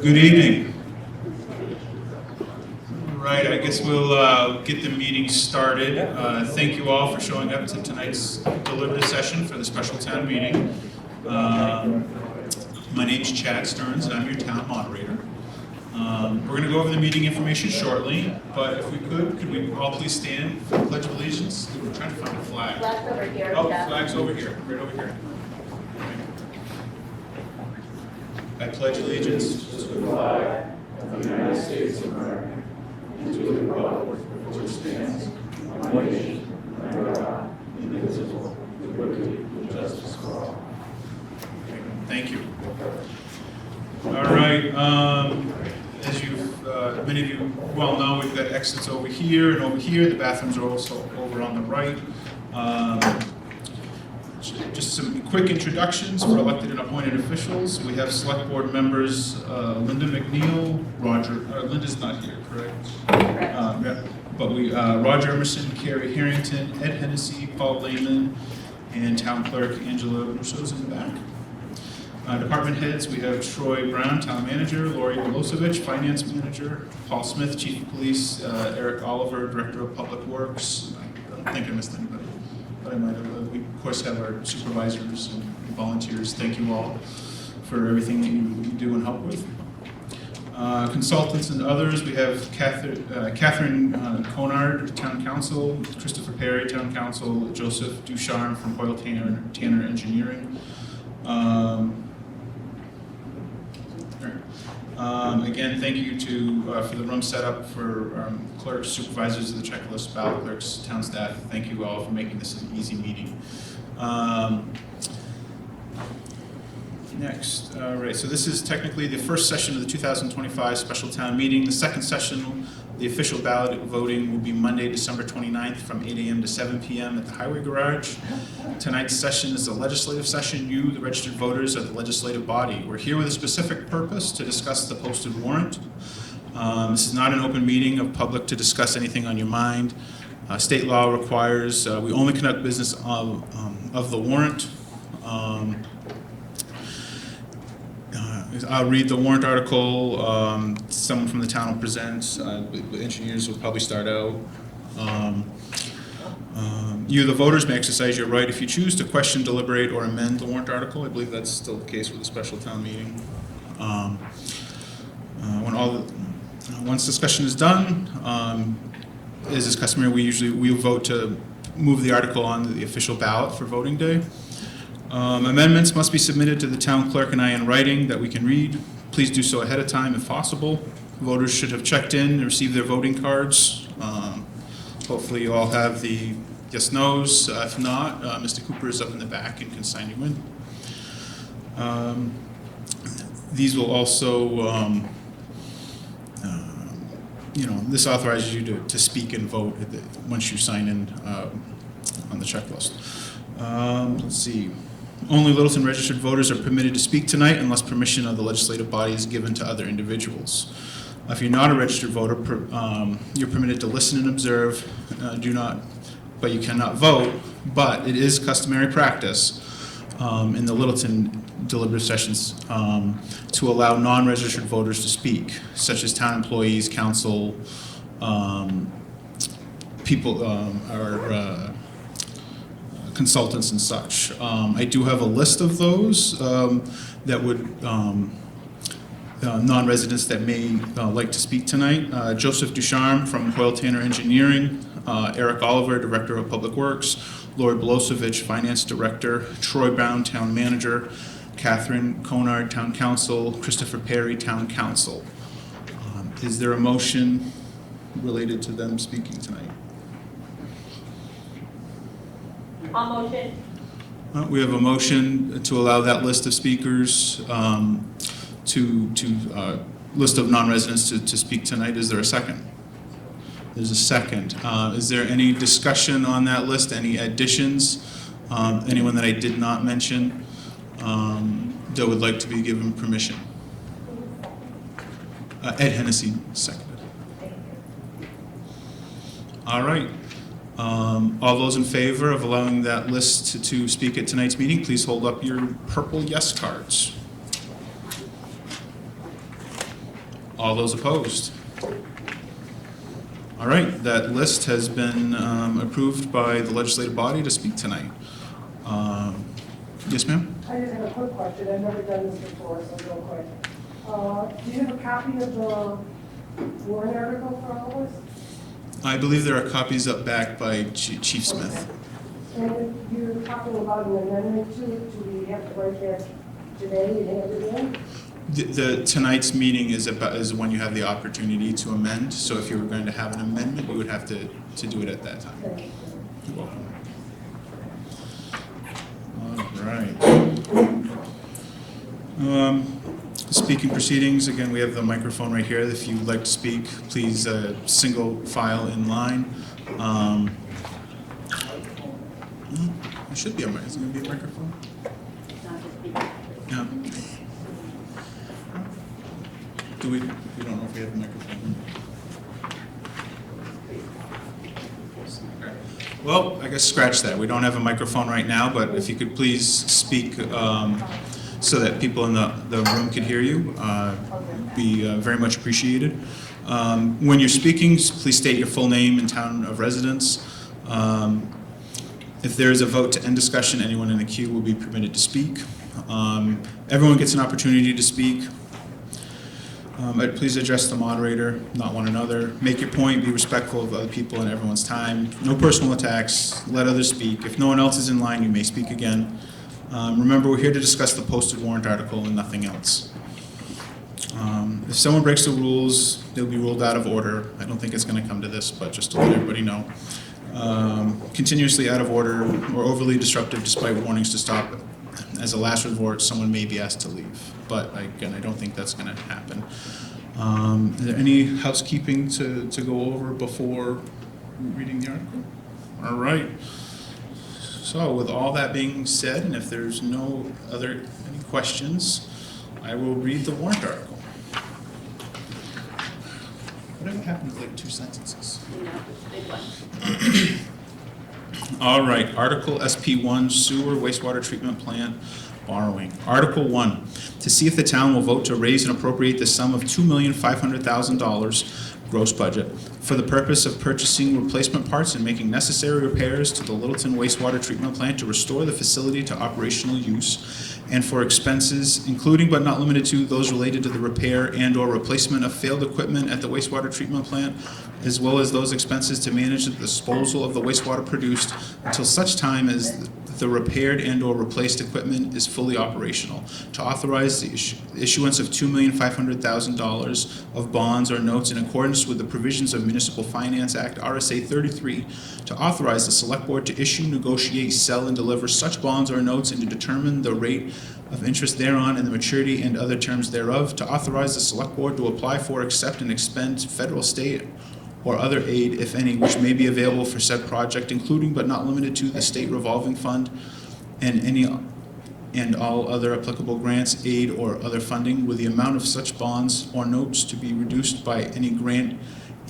Good evening. Right, I guess we'll get the meeting started. Thank you all for showing up to tonight's deliberative session for the special town meeting. My name is Chad Stearns, and I'm your town moderator. We're going to go over the meeting information shortly, but if we could we all please stand for the Pledge of Allegiance? We're trying to find a flag. Flag's over here. Oh, Jeff. flag's over here, right over here. I pledge allegiance to the flag of the United States of America and to the republic for which stands one nation under God, indivisible, with liberty and justice for all. Thank you. All right. As many of you well know, we've got exits over here and over here. The bathrooms are also over on the right. Just some quick introductions for elected and appointed officials. We have select board members Linda McNeil, Linda's not here, correct? Yeah. But Roger Emerson, Carrie Harrington, Ed Hennessy, Paul Lehman, and town clerk Angela Russo's in the back. Department heads, we have Troy Brown, town manager, Lori Milosevic, finance manager, Paul Smith, chief of police, Eric Oliver, director of public works. I don't think I missed anybody, but I might have. We of course have our supervisors and volunteers. Thank you all for everything that you do and help with. Consultants and others, we have Catherine Conard, town council, Christopher Perry, town council, Joseph Ducharme from Hoyle Tanner Engineering. Again, thank you for the room setup, for clerks, supervisors of the checklist, ballot clerks, town staff. Thank you all for making this an easy meeting. Next, all right, so this is technically the first session of the 2025 special town meeting. The second session, the official ballot voting, will be Monday, December 29th from 8 a.m. to 7 p.m. at the Highway Garage. Tonight's session is the legislative session. You, the registered voters, are the legislative body. We're here with a specific purpose to discuss the posted warrant. This is not an open meeting of public to discuss anything on your mind. State law requires we only conduct business of the warrant. I'll read the warrant article. Someone from the town will present. The engineers will probably start out. You, the voters, may exercise your right if you choose to question, deliberate, or amend the warrant article. I believe that's still the case with the special town meeting. Once discussion is done, as is customary, we vote to move the article onto the official ballot for voting day. Amendments must be submitted to the town clerk and I in writing that we can read. Please do so ahead of time if possible. Voters should have checked in and received their voting cards. Hopefully you all have the yes, no's. If not, Mr. Cooper is up in the back and can sign you in. These will also, this authorizes you to speak and vote once you sign in on the checklist. Let's see. Only Littleton registered voters are permitted to speak tonight unless permission of the legislative body is given to other individuals. If you're not a registered voter, you're permitted to listen and observe, but you cannot vote. But it is customary practice in the Littleton deliberative sessions to allow non-registered voters to speak, such as town employees, council, people, or consultants and such. I do have a list of those that would non-residents that may like to speak tonight. Joseph Ducharme from Hoyle Tanner Engineering, Eric Oliver, Director of Public Works, Lori Milosevic, Finance Director, Troy Brown, Town Manager, Catherine Conard, Town Council, Christopher Perry, Town Council. Is there a motion related to them speaking tonight? I'll motion. We have a motion to allow that list of speakers list of non-residents to speak tonight. Is there a second? There's a second. Is there any discussion on that list? Any additions? Anyone that I did not mention that would like to be given permission? Ed Hennessy seconded. All right. All those in favor of allowing that list to speak at tonight's meeting, please hold up your purple yes cards. All those opposed? All right, that list has been approved by the legislative body to speak tonight. Yes, ma'am? I just have a quick question. I've never done this before, so real quick. Do you have a copy of the warrant article for all of us? I believe there are copies up back by Chief Smith. And if you're talking about an amendment to it, do we have to write that today and have it in? The tonight's meeting is when you have the opportunity to amend. So if you were going to have an amendment, we would have to do it at that time. Thank you. You're welcome. All right. Speaking proceedings, again, we have the microphone right here. If you'd like to speak, please single file in line. It should be a mic. Is it going to be a microphone? Yeah. We don't know if we have a microphone. Okay. Well, I guess scratch that. We don't have a microphone right now, but if you could please speak so that people in the room could hear you, be very much appreciated. When you're speaking, please state your full name and town of residence. If there is a vote to end discussion, anyone in the queue will be permitted to speak. Everyone gets an opportunity to speak. Please address the moderator, not one another. Make your point, be respectful of other people and everyone's time. No personal attacks, let others speak. If no one else is in line, you may speak again. Remember, we're here to discuss the posted warrant article and nothing else. If someone breaks the rules, they'll be ruled out of order. I don't think it's going to come to this, but just to let everybody know. Continuously out of order or overly disruptive despite warnings to stop. As a last resort, someone may be asked to leave. But again, I don't think that's going to happen. Is there any housekeeping to go over before reading the article? All right. So with all that being said, and if there's no any questions, I will read the warrant article. Whatever happened to like 2 sentences? All right, Article SP1, Sewer Wastewater Treatment Plant Borrowing. Article 1, to see if the town will vote to raise and appropriate the sum of $2,500,000 gross budget for the purpose of purchasing replacement parts and making necessary repairs to the Littleton Wastewater Treatment Plant to restore the facility to operational use, and for expenses, including but not limited to those related to the repair and/or replacement of failed equipment at the wastewater treatment plant, as well as those expenses to manage the disposal of the wastewater produced until such time as the repaired and/or replaced equipment is fully operational, to authorize the issuance of $2,500,000 of bonds or notes in accordance with the provisions of Municipal Finance Act RSA 33, to authorize the Select Board to issue, negotiate, sell, and deliver such bonds or notes and to determine the rate of interest thereon and the maturity and other terms thereof, to authorize the Select Board to apply for, accept, and expend federal, state, or other aid, if any, which may be available for said project, including but not limited to the state revolving fund and any and all other applicable grants, aid, or other funding, with the amount of such bonds or notes to be reduced by any grant,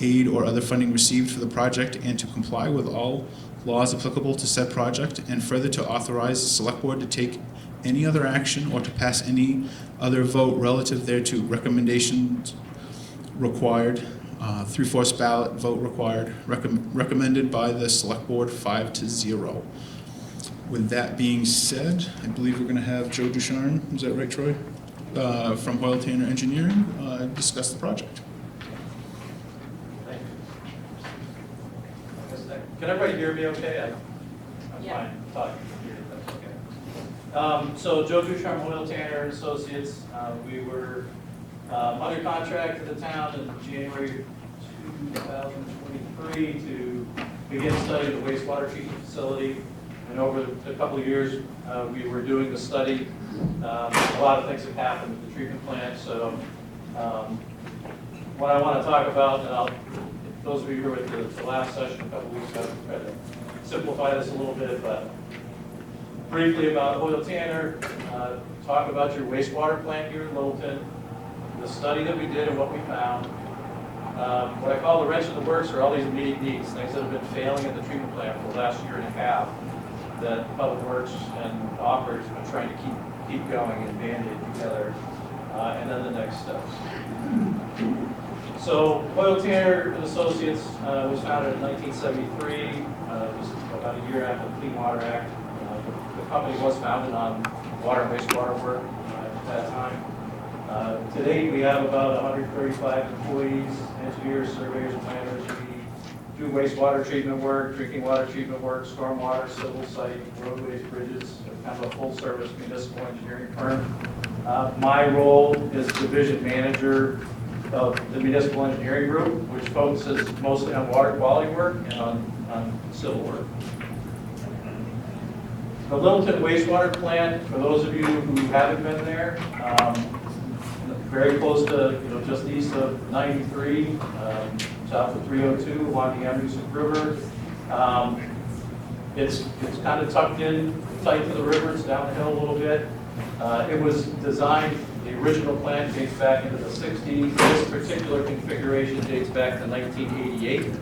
aid, or other funding received for the project, and to comply with all laws applicable to said project, and further to authorize the Select Board to take any other action or to pass any other vote relative thereto. Recommendations required. 3/4 ballot vote required. Recommended by the Select Board 5-0. With that being said, I believe we're going to have Joe Ducharme, is that right, Troy? From Hoyle Tanner Engineering, discuss the project. Thank you. Can everybody hear me okay? I'm Yeah. fine talking here, if that's okay. So Joe Ducharme, Hoyle Tanner Associates, we were under contract to the town in January 2023 to begin studying the wastewater treatment facility. And over a couple of years, we were doing the study. A lot of things have happened with the treatment plant. So what I want to talk about, and those of you who were at the last session a couple of weeks ago, try to simplify this a little bit, but briefly about Hoyle Tanner, talk about your wastewater plant here in Littleton, the study that we did and what we found, What I call the wrench in the works are all these immediate needs, things that have been failing in the treatment plant for the last year and a half that Public Works and operators have been trying to keep going and band-aid together, and then the next steps. So Oil Tanner and Associates was founded in 1973. It was about a year after the Clean Water Act. The company was founded on water and wastewater work at that time. Today we have about 135 employees, engineers, surveyors, planners. We do wastewater treatment work, drinking water treatment work, stormwater, civil site, roadways, bridges, kind of a full-service municipal engineering firm. My role is division manager of the municipal engineering group, which focuses mostly on water quality work and on civil work. The Littleton Wastewater Plant, for those of you who haven't been there, very close to, just east of 93, south of 302 along the Amnesic River. It's kind of tucked in tight to the river. It's down the hill a little bit. It was designed, the original plant dates back into the 60s. This particular configuration dates back to 1988.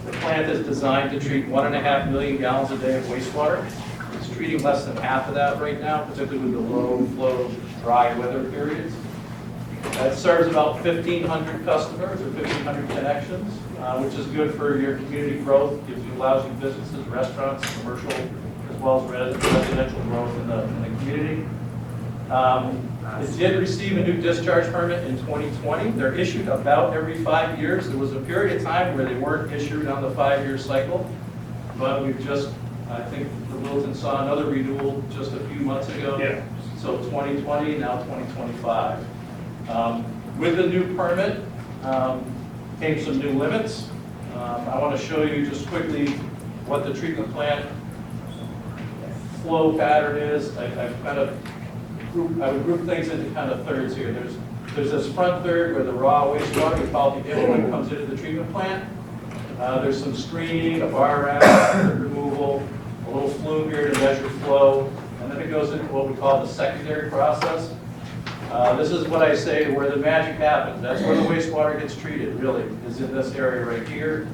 The plant is designed to treat 1.5 million gallons a day of wastewater. It's treating less than half of that right now, particularly with the low flow, dry weather periods. It serves about 1,500 customers or 1,500 connections, which is good for your community growth. Allows you businesses, restaurants, commercial, as well as residential growth in the community. It did receive a new discharge permit in 2020. They're issued about every 5 years. There was a period of time where they weren't issued on the 5-year cycle, but we've just, I think the Littleton saw another renewal just a few months ago. Yeah. So 2020, now 2025. With the new permit came some new limits. I want to show you just quickly what the treatment plant flow pattern is. I would group things into kind of thirds here. There's this front third where the raw wastewater, we call it the effluent, comes into the treatment plant. There's some screening, a bar rack, removal, a little flume here to measure flow, and then it goes into what we call the secondary process. This is what I say where the magic happens. That's where the wastewater gets treated, really, is in this area right here.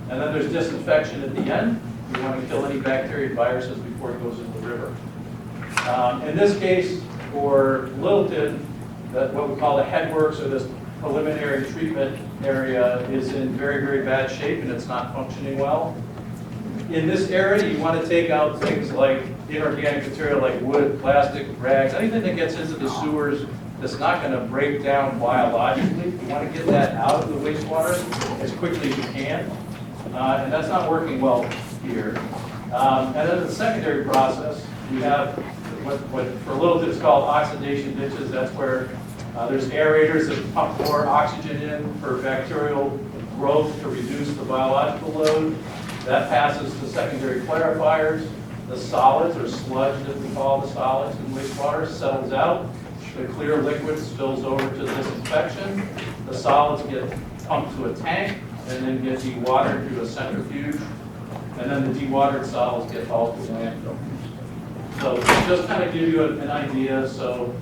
And then there's disinfection at the end. We want to kill any bacteria and viruses before it goes into the river. In this case, for Littleton, what we call the headworks or this preliminary treatment area is in very, very bad shape and it's not functioning well. In this area, you want to take out things like inorganic material like wood, plastic, rags, anything that gets into the sewers that's not going to break down biologically. You want to get that out of the wastewater as quickly as you can. And that's not working well here. And then the secondary process, we have what for Littleton is called oxidation ditches. That's where there's aerators that pump more oxygen in for bacterial growth to reduce the biological load. That passes to secondary clarifiers. The solids, or sludge that we call the solids in wastewater, settles out. The clear liquid spills over to disinfection. The solids get pumped to a tank and then get dewatered through a centrifuge. And then the dewatered solids get hauled to landfill. So just kind of give you an idea. So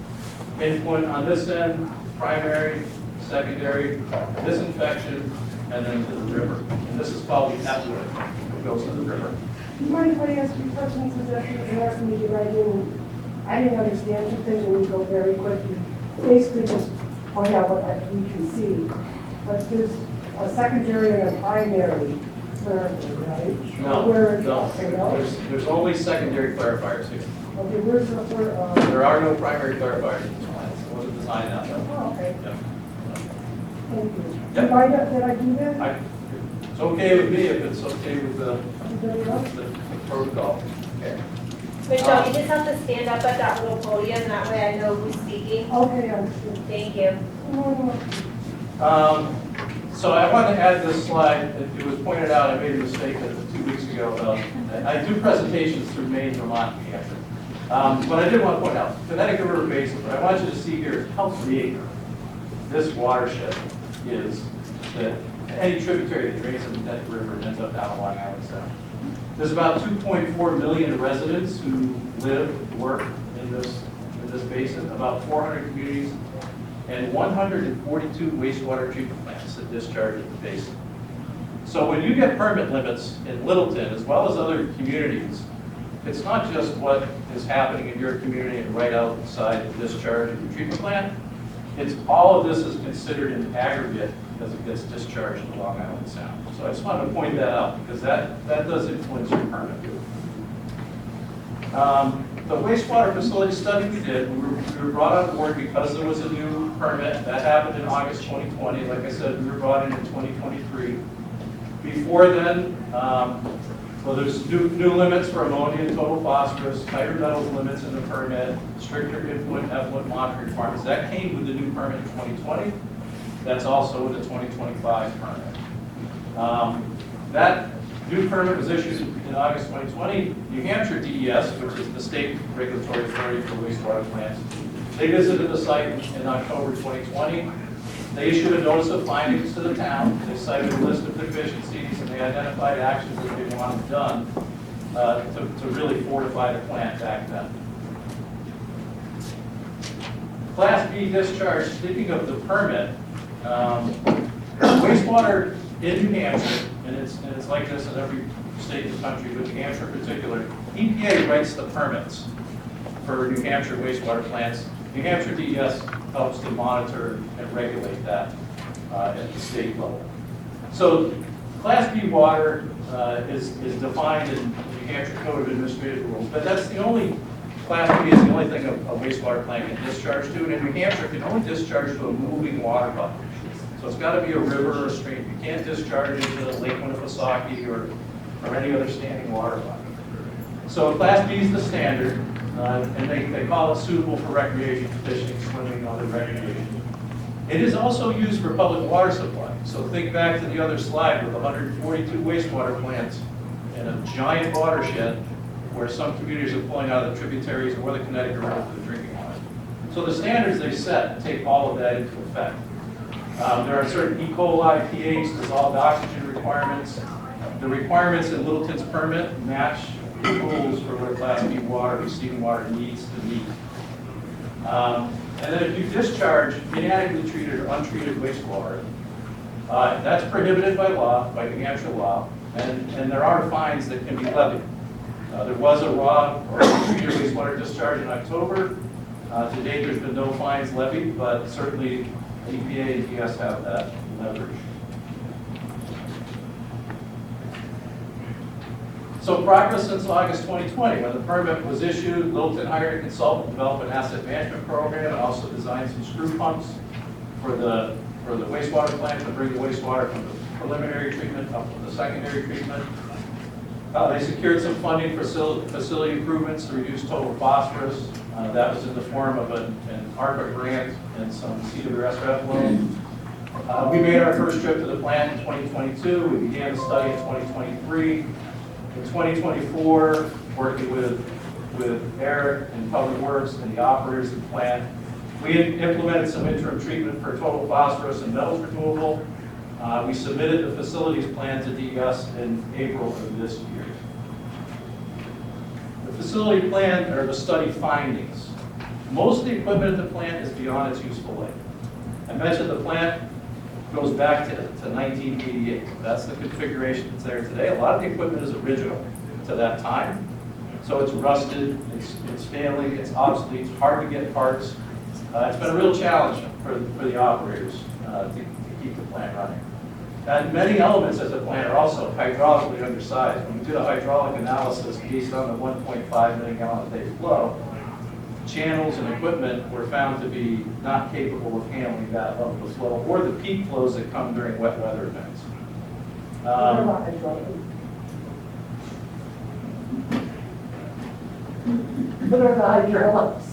input on this end, primary, secondary, disinfection, and then to the river. And this is called the effluent that goes to the river. Do you mind if I ask you questions that you're asking me to write in? I didn't understand some things and we go very quickly. Basically just point out what we can see. But there's a secondary and a primary therapy, right? No. There's only secondary clarifiers here. Okay, where's the There are no primary clarifiers in this plant. It wasn't designed that way. Oh, okay. Yeah. Thank you. Yep. Did I do that? It's okay with me if it's okay with the Everybody else? protocol. Okay. Michelle, you just have to stand up at that little podium, that way I know who's speaking. Okay, understood. Thank you. So I want to add this slide. It was pointed out, I made a mistake 2 weeks ago about, I do presentations through Maine, Vermont, and Hampshire. But I did want to point out, Connecticut River Basin, what I want you to see here is how big this watershed is, that any tributary that drains into the Connecticut River and ends up down along Island Sound. There's about 2.4 million residents who live, work in this basin, about 400 communities, and 142 wastewater treatment plants that discharge at the basin. So when you get permit limits in Littleton, as well as other communities, it's not just what is happening in your community and right outside the discharge of the treatment plant. It's all of this is considered in aggregate as it gets discharged to Long Island Sound. So I just wanted to point that out because that does influence your permit. The wastewater facility study we did, we were brought on board because there was a new permit. That happened in August 2020. Like I said, we were brought in 2023. Before then, well, there's new limits for ammonia and total phosphorus, tighter metals limits in the permit, stricter effluent monitoring requirements. That came with the new permit in 2020. That's also with the 2025 permit. That new permit was issued in August 2020. New Hampshire DES, which is the state regulatory authority for wastewater plants, they visited the site in October 2020. They issued a notice of findings to the town. They cited a list of deficiencies and they identified actions that they wanted done to really fortify the plant back then. Class B discharge, speaking of the permit, wastewater in New Hampshire, and it's like this in every state in the country, but New Hampshire in particular, EPA writes the permits for New Hampshire wastewater plants. New Hampshire DES helps to monitor and regulate that at the state level. So Class B water is defined in New Hampshire Code of Administrative Rules, but that's the only, Class B is the only thing a wastewater plant can discharge to, and in New Hampshire it can only discharge to a moving water body. So it's got to be a river or a stream. You can't discharge into Lake Winnipesaukee or any other standing water body. So Class B is the standard, and they call it suitable for recreation, fishing, swimming, other recreation. It is also used for public water supply. So think back to the other slide with 142 wastewater plants and a giant watershed where some communities are pulling out of the tributaries or the Connecticut River for the drinking water. So the standards they set take all of that into effect. There are certain E. coli, pH, dissolved oxygen requirements. The requirements in Littleton's permit match the rules for what Class B water, receiving water needs to meet. And then if you discharge inadequately treated or untreated wastewater, that's prohibited by law, by New Hampshire law, and there are fines that can be levied. There was a raw or untreated wastewater discharge in October. To date, there's been no fines levied, but certainly EPA and DES have that leverage. So progress since August 2020, when the permit was issued, Littleton hired a consultant to develop an asset management program and also designed some screw pumps for the wastewater plant to bring the wastewater from the preliminary treatment up to the secondary treatment. They secured some funding for facility improvements to reduce total phosphorus. That was in the form of an ARPA grant and some CWSRF loan. We made our first trip to the plant in 2022. We began the study in 2023. In 2024, working with Eric and Public Works and the operators of the plant, we implemented some interim treatment for total phosphorus and metals removal. We submitted the facilities plan to DES in April of this year. The facility plan, or the study findings. Most of the equipment at the plant is beyond its useful life. I mentioned the plant goes back to 1988. That's the configuration that's there today. A lot of the equipment is original to that time. So it's rusted, it's failing, it's obsolete, it's hard to get parts. It's been a real challenge for the operators to keep the plant running. And many elements of the plant are also hydraulically undersized. When we did a hydraulic analysis based on the 1.5 million gallon a day flow, channels and equipment were found to be not capable of handling that level of flow or the peak flows that come during wet weather events. What are the hydraulics?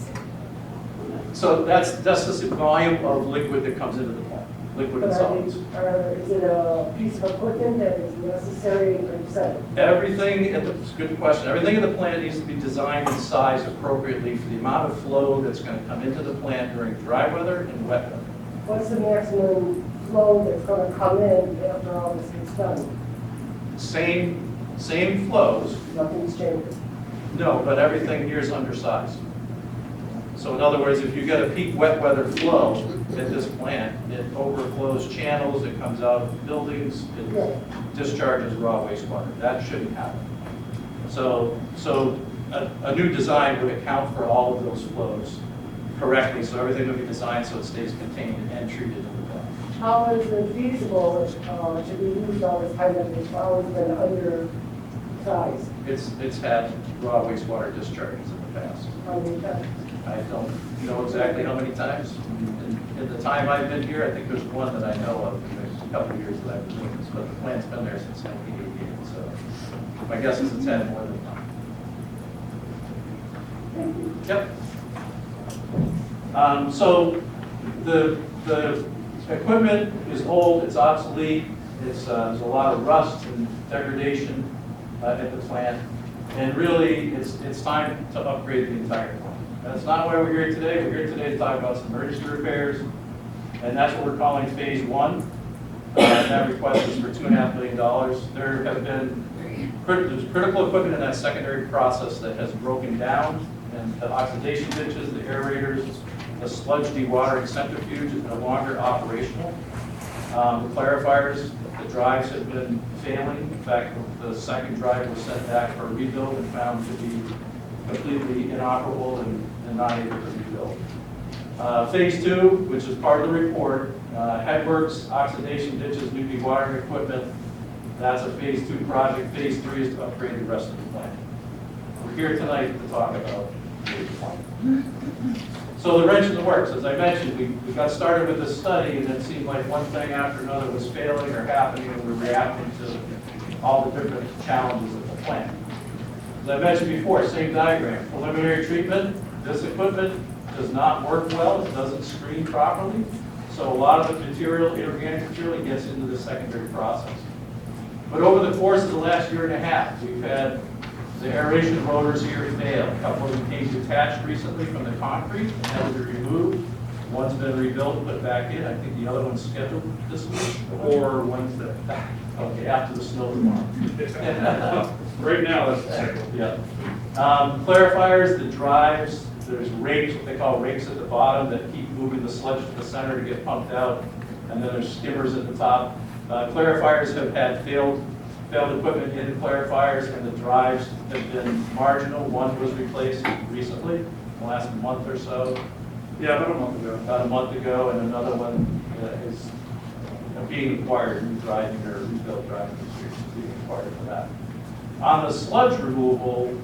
So that's the volume of liquid that comes into the plant, liquid and solids. Is it a piece of equipment that is necessary for setting? Everything, it's a good question. Everything in the plant needs to be designed and sized appropriately for the amount of flow that's going to come into the plant during dry weather and wet weather. What's the maximum flow that's going to come in after all this gets done? Same flows. Nothing's changed. No, but everything here is undersized. So in other words, if you get a peak wet weather flow at this plant, it overflows channels, it comes out of buildings, it discharges raw wastewater. That shouldn't happen. So a new design would account for all of those flows correctly, so everything would be designed so it stays contained and treated in the plant. How is it feasible to be used all this time that it's always been undersized? It's had raw wastewater discharges in the past. I mean, I don't know exactly how many times. In the time I've been here, I think there's one that I know of in the couple of years that I've been doing this, but the plant's been there since 1988, so my guess is it's had more than one. Yep. So the equipment is old, it's obsolete, there's a lot of rust and degradation at the plant, and really it's time to upgrade the entire plant. That's not why we're here today. We're here today to talk about some emergency repairs, and that's what we're calling phase one. That request is for $2.5 million. There have been there's critical equipment in that secondary process that has broken down, and the oxidation ditches, the aerators, the sludge dewatering centrifuge is no longer operational. The clarifiers, the drives have been failing. In fact, the second drive was sent back for a rebuild and found to be completely inoperable and not able to rebuild. Phase two, which is part of the report, headworks, oxidation ditches, new dewatering equipment. That's a phase two project. Phase three is to upgrade the rest of the plant. We're here tonight to talk about phase one. So the wrench in the works, as I mentioned, we got started with this study, and it seemed like one thing after another was failing or happening, and we're reacting to all the different challenges of the plant. As I mentioned before, same diagram. Preliminary treatment, this equipment does not work well, it doesn't screen properly, so a lot of the material, inorganic material, gets into the secondary process. But over the course of the last year and a half, we've had the aeration rotors here fail. A couple of them came detached recently from the concrete and had to be removed. One's been rebuilt and put back in. I think the other one's scheduled this week or Wednesday. Okay, after the snow tomorrow. Right now, that's the second. Yeah. Clarifiers, the drives, there's rakes, what they call rakes at the bottom that keep moving the sludge to the center to get pumped out. And then there's skimmers at the top. Clarifiers have had failed equipment in clarifiers, and the drives have been marginal. One was replaced recently, in the last month or so. Yeah, about a month ago. About a month ago, and another one is being acquired, new driving or rebuilt driving is being acquired for that. On the sludge removal,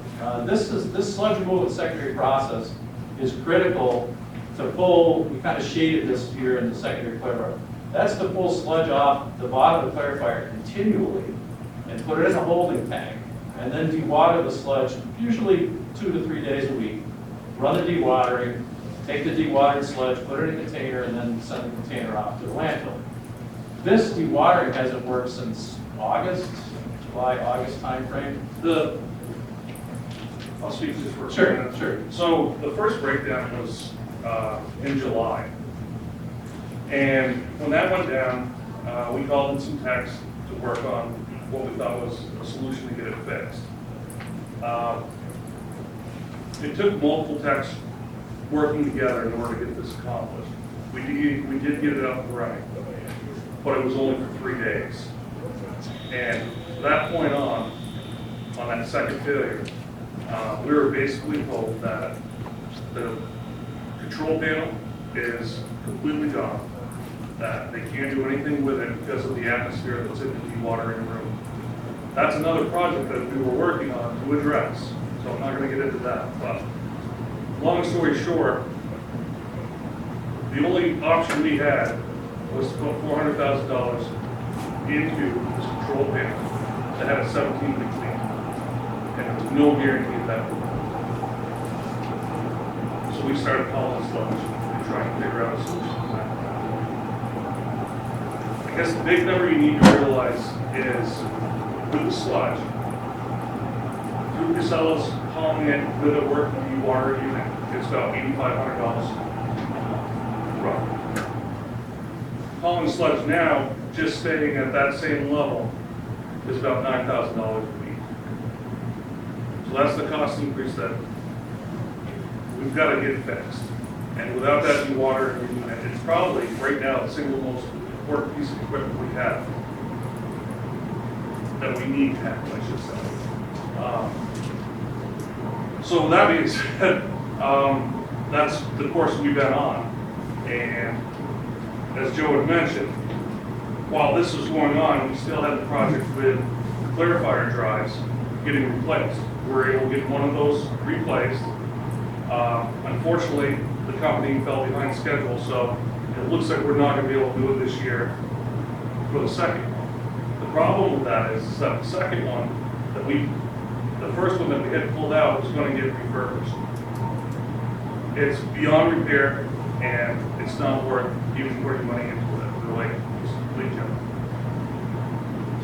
this sludge removal secondary process is critical to pull. We kind of shaded this here in the secondary clarifier. That's to pull sludge off the bottom of the clarifier continually and put it in a holding tank, and then dewater the sludge, usually 2 to 3 days a week. Run the dewatering, take the dewatered sludge, put it in a container, and then send the container off to the landfill. This dewatering hasn't worked since August, July, August timeframe. I'll speak to this for a Sure, minute. sure. So the first breakdown was in July. And when that went down, we called in some techs to work on what we thought was a solution to get it fixed. It took multiple techs working together in order to get this accomplished. We did get it up and running, but it was only for 3 days. And from that point on that second failure, we were basically told that the control panel is completely gone, that they can't do anything with it because of the atmosphere that's in the dewatering room. That's another project that we were working on to address, so I'm not going to get into that. But long story short, the only option we had was to put $400,000 into this control panel that had a 17-week leak, and there was no guarantee of that. So we started calling sludge and trying to figure out a solution to that. I guess the big number you need to realize is with the sludge, through Casella's hauling it with a working dewater unit, it's about $8,500 roughly. Hauling sludge now, just staying at that same level, is about $9,000 a week. So that's the cost increase that we've got to get fixed. And without that dewatering unit, it's probably right now the single most important piece of equipment we have. That we need to have, I should say. So with that being said, that's the course we've been on. And as Joe had mentioned, while this was going on, we still had the project with clarifier drives getting replaced. We were able to get one of those replaced. Unfortunately, the company fell behind schedule, so it looks like we're not going to be able to do it this year for the second one. The problem with that is that the second one, the first one that we had pulled out was going to get refurbished. It's beyond repair, and it's not worth even putting money into it. They're like, it's complete junk.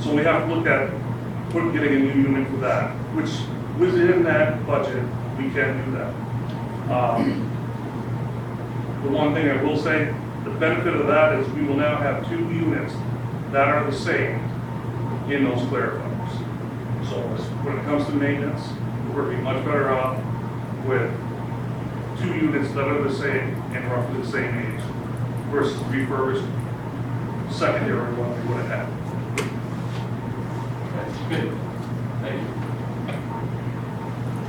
So we have to look at getting a new unit for that, which within that budget, we can do that. The one thing I will say, the benefit of that is we will now have 2 units that are the same in those clarifiers. So when it comes to maintenance, we're going to be much better off with 2 units that are the same and roughly the same age versus refurbished secondary one we would have had. Okay, good. Thank you.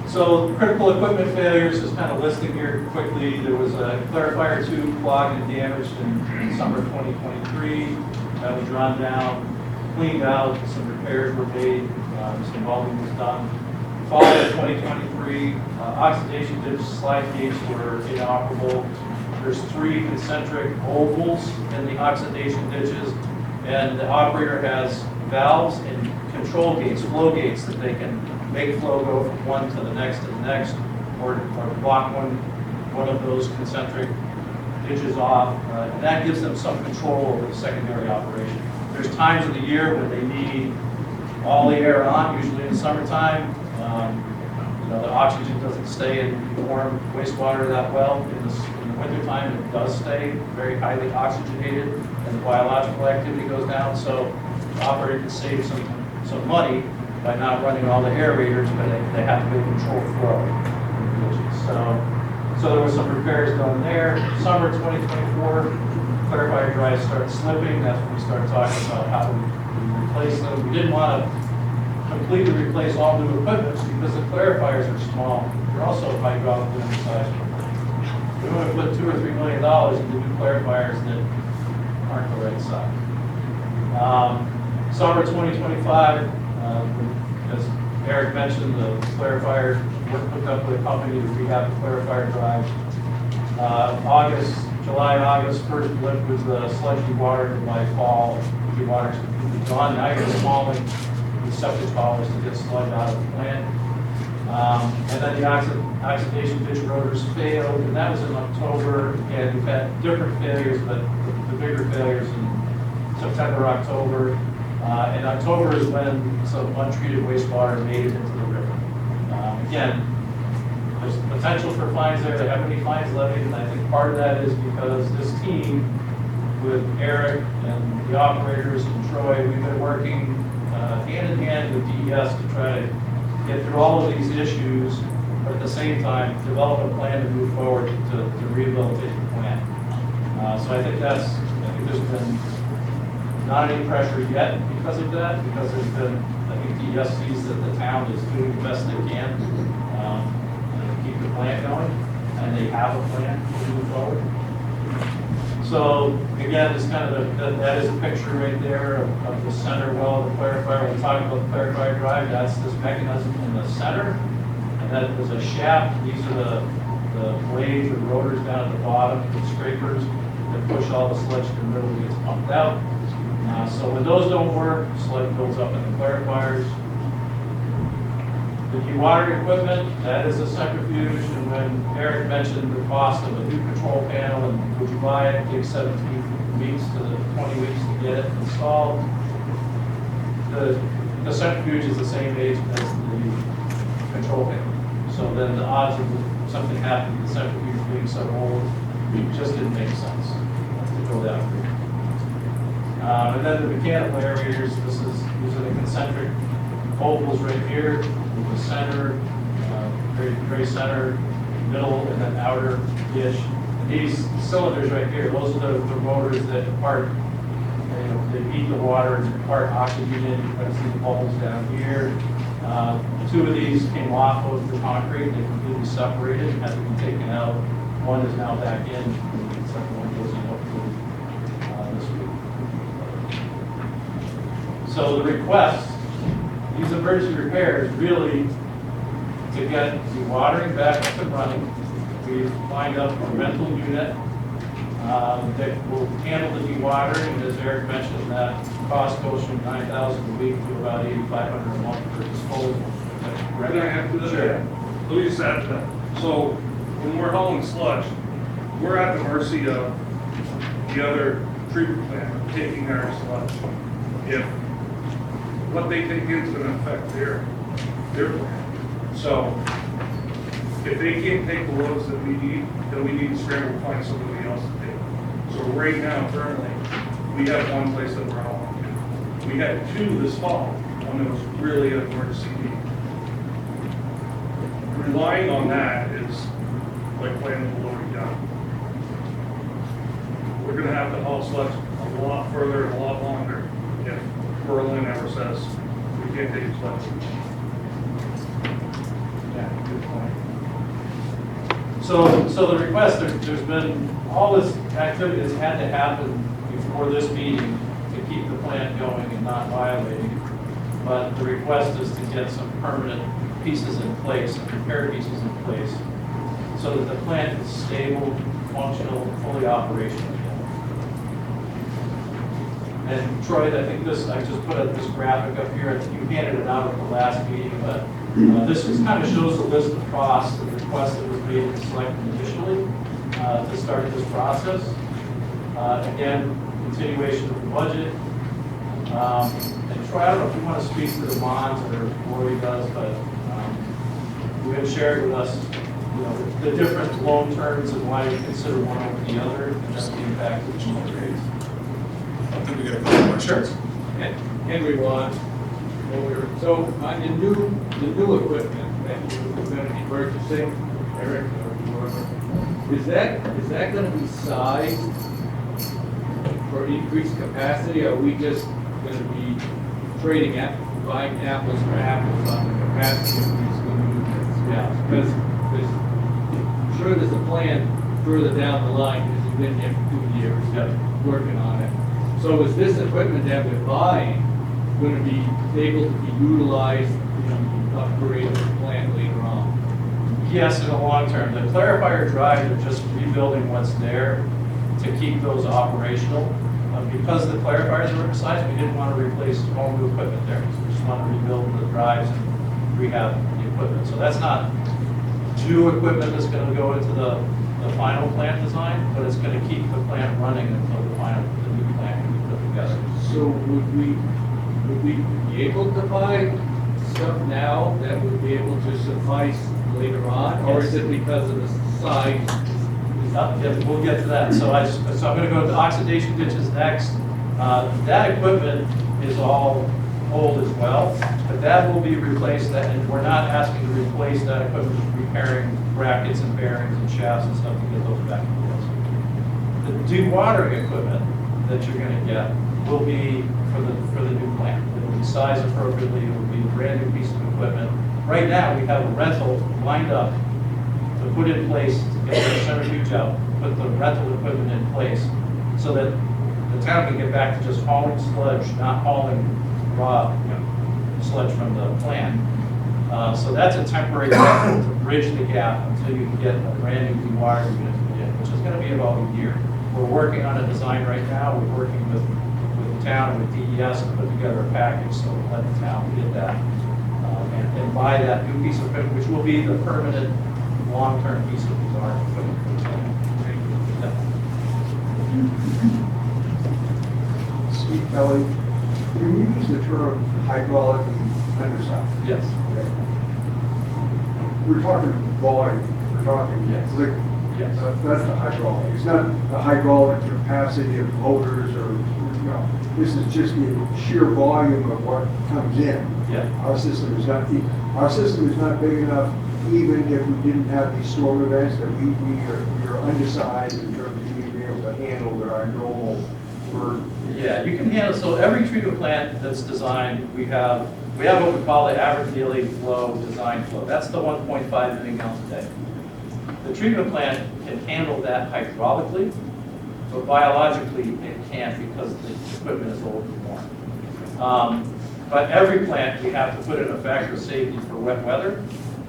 So critical equipment failures is kind of listed here quickly. There was a clarifier tube clogged and damaged in summer 2023. That was drawn down, cleaned out, some repairs were made, some welding was done. Fall of 2023, oxidation ditch slide gates were inoperable. There's 3 concentric ovals in the oxidation ditches, and the operator has valves and control gates, flow gates, that they can make flow go from one to the next, or block one of those concentric ditches off. And that gives them some control over the secondary operation. There's times of the year when they need all the air on, usually in the summertime. The oxygen doesn't stay in warm wastewater that well. In the wintertime, it does stay very highly oxygenated, and the biological activity goes down. So the operator can save some money by not running all the aerators, but they have to be control flow. So there was some repairs done there. Summer 2024, clarifier drives start slipping. That's when we start talking about how do we replace them. We didn't want to completely replace all new equipment because the clarifiers are small. They're also hydraulically undersized. We want to put $2 or $3 million into new clarifiers that aren't the right size. Summer 2025, as Eric mentioned, the clarifier work hooked up with a company to rehab the clarifier drive. July, August, first blip was the sludge dewatering by fall. Dewater's completely gone. Now you're installing the septic haulers to get sludge out of the plant. And then the oxidation ditch rotors failed, and that was in October. And we've had different failures, but the bigger failures in September, October. And October is when some untreated wastewater made it into the river. Again, there's potential for fines there. They haven't any fines levied, and I think part of that is because this team, with Eric and the operators and Troy, we've been working hand in hand with DES to try to get through all of these issues, but at the same time, develop a plan to move forward to rehabilitate the plant. So I think there's been not any pressure yet because of that, because there's been, I think DES sees that the town is doing the best they can to keep the plant going, and they have a plan to move forward. So again, it's kind of that is a picture right there of the center well of the clarifier. When we talk about the clarifier drive, that's this mechanism in the center, and then there's a shaft. These are the blades or rotors down at the bottom, the scrapers that push all the sludge to the middle and gets pumped out. So when those don't work, sludge builds up in the clarifiers. The dewatering equipment, that is a centrifuge, and when Eric mentioned the cost of a new control panel, and would you buy it, it takes 17 weeks to 20 weeks to get it installed. The centrifuge is the same age as the control panel. So then the odds of something happening to the centrifuge being so old, it just didn't make sense to go that route. And then the mechanical aerators, these are the concentric ovals right here, with the center, very center, middle and then outer dish. And these cylinders right here, those are the motors that part, they heat the water and part oxygen in. You can see the bubbles down here. Two of these came off of the concrete, they completely separated, had to be taken out. One is now back in, and the second one goes in hopefully this week. So the request, these emergency repairs, really to get the watering back up and running. We've lined up a rental unit that will handle the dewatering, and as Eric mentioned, that cost goes from $9,000 a week to about $8,500 a month for disposal. Can I have to? Sure. Let me just add to that. So when we're hauling sludge, we're at the mercy of the other treatment plant taking our sludge. If what they take in is going to affect their plant. So if they can't take the loads that we need, then we need to scramble to find somebody else to take. So right now, currently, we have one place that we're hauling to. We had two this fall, one that was really an emergency need. Relying on that is like playing with the loading gun. We're gonna have to haul sludge a lot further and a lot longer if Berlin ever says we can't take sludge. Yeah, good point. So the request, there's been, all this activity that's had to happen before this meeting to keep the plant going and not violating. But the request is to get some permanent pieces in place, some repair pieces in place, so that the plant is stable, functional, fully operational. And Troy, I think this, I just put this graphic up here, I think you handed it out at the last meeting, but this just kind of shows the list of costs, the request that was made and selected initially to start this process. Again, continuation of the budget. And Troy, I don't know if you want to speak to the bonds or Lori does, but you had shared with us, the different loan terms and why you consider one over the other, and that's the impact of the interest rates. I think we got a couple more. Sure. Henry Watt, over. So on the new equipment that you're going to be purchasing, Eric, or whoever, is that going to be sized for increased capacity? Or are we just going to be buying apples for apples on the capacity of these new units? Yeah. Because I'm sure there's a plan further down the line, because you've been here for 2 years, working on it. So is this equipment that we're buying going to be able to be utilized, upgrade the plant later on? Yes, in the long term. The clarifier drives are just rebuilding what's there to keep those operational. Because the clarifiers are oversized, we didn't want to replace all new equipment there. So we just want to rebuild the drives and rehab the equipment. So that's not new equipment that's going to go into the final plant design, but it's going to keep the plant running until the new plant can be put together. So would we be able to buy stuff now that would be able to suffice later on? Or is it because of the size? Yeah, we'll get to that. So I'm going to go to oxidation ditches next. That equipment is all old as well, but that will be replaced. And we're not asking to replace that equipment, repairing brackets and bearings and shafts and stuff to get those back in place. The dewatering equipment that you're going to get will be for the new plant. It will be sized appropriately. It will be a brand new piece of equipment. Right now, we have a rental lined up to put in place to get the centrifuge out, put the rental equipment in place, so that the town can get back to just hauling sludge, not hauling raw sludge from the plant. So that's a temporary method to bridge the gap until you can get a brand new dewatering unit put in, which is going to be about a year. We're working on a design right now. We're working with the town and with DES to put together a package so we'll let the town get that and buy that new piece of equipment, which will be the permanent long-term piece of design equipment for the plant. Steve Kelly, you use the term hydraulic underside. Yes. We're talking volume, we're talking Yes. liquid. Yes. That's the hydraulic. It's not the hydraulic capacity of motors or, this is just the sheer volume of what comes in. Yeah. Our system is not big enough even if we didn't have these storm events, that we are undersized in terms of being able to handle our normal burden? Yeah, you can handle, so every treatment plant that's designed, we have what we call the average daily flow, design flow. That's the 1.5 million gallons a day. The treatment plant can handle that hydraulically, but biologically it can't because the equipment is old and worn. But every plant, we have to put in a factor of safety for wet weather.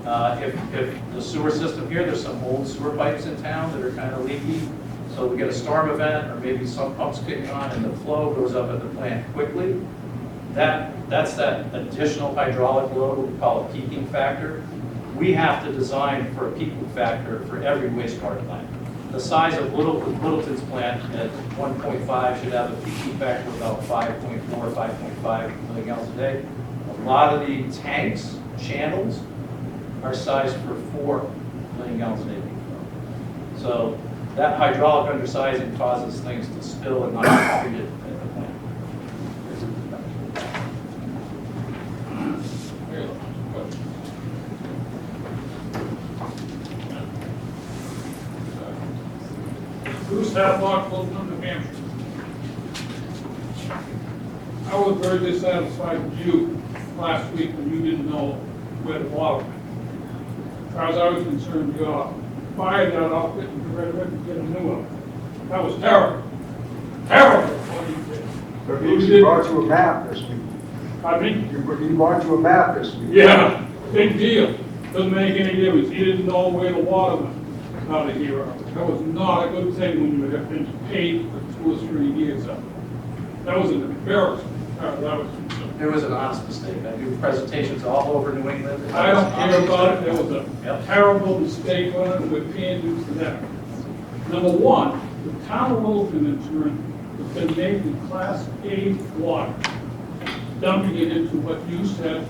If the sewer system here, there's some old sewer pipes in town that are kind of leaky, so we get a storm event, or maybe some pumps kicking on and the flow goes up at the plant quickly, that's that additional hydraulic load, what we call a peaking factor. We have to design for a peaking factor for every wastewater plant. The size of Littleton's plant at 1.5 should have a peaking factor of about 5.4, 5.5 million gallons a day. A lot of the tanks, channels, are sized for 4 million gallons a day. So that hydraulic undersizing causes things to spill and not be treated at the plant. Bruce Hadlock, Littleton, New Hampshire. I was very dissatisfied with you last week when you didn't know where the water went. As far as I was concerned, you ought to buy that outfit and get rid of it and get a new one. That was terrible. Terrible what you did. But he brought you a map this week. I mean, He brought you a map this week. yeah, big deal. Doesn't make any difference. He didn't know where the water went out of here. That was not a good thing when you have been paid for 2 or 3 years up. That was an embarrassment. That was, It was an honest mistake. I do presentations all over New England. I don't care about it. There was a Yep. terrible mistake on it. We're paying dues for that. Number one, the town of Littleton in turn has been making Class A water, dumping it into what you said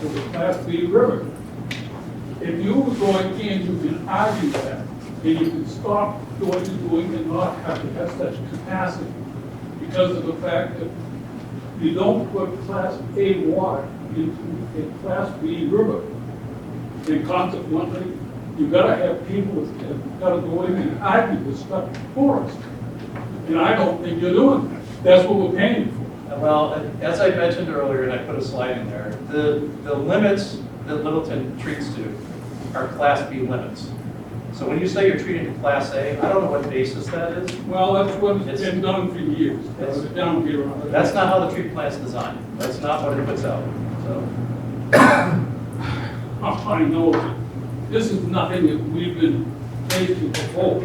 was a Class B river. If you were going in, you can argue that, and you can stop what you're doing and not have to have such capacity because of the fact that you don't put Class A water into a Class B river. And consequently, you've got to have people that have got to go in and argue this stuff for us. And I don't think you're doing that. That's what we're paying for. Well, as I mentioned earlier, and I put a slide in there, the limits that Littleton treats to are Class B limits. So when you say you're treating to Class A, I don't know what basis that is. Well, that's what's been done for years. It's- Down here on the. That's not how the treatment plant's designed. That's not what it puts out. So, I know that this is nothing that we've been faced with before.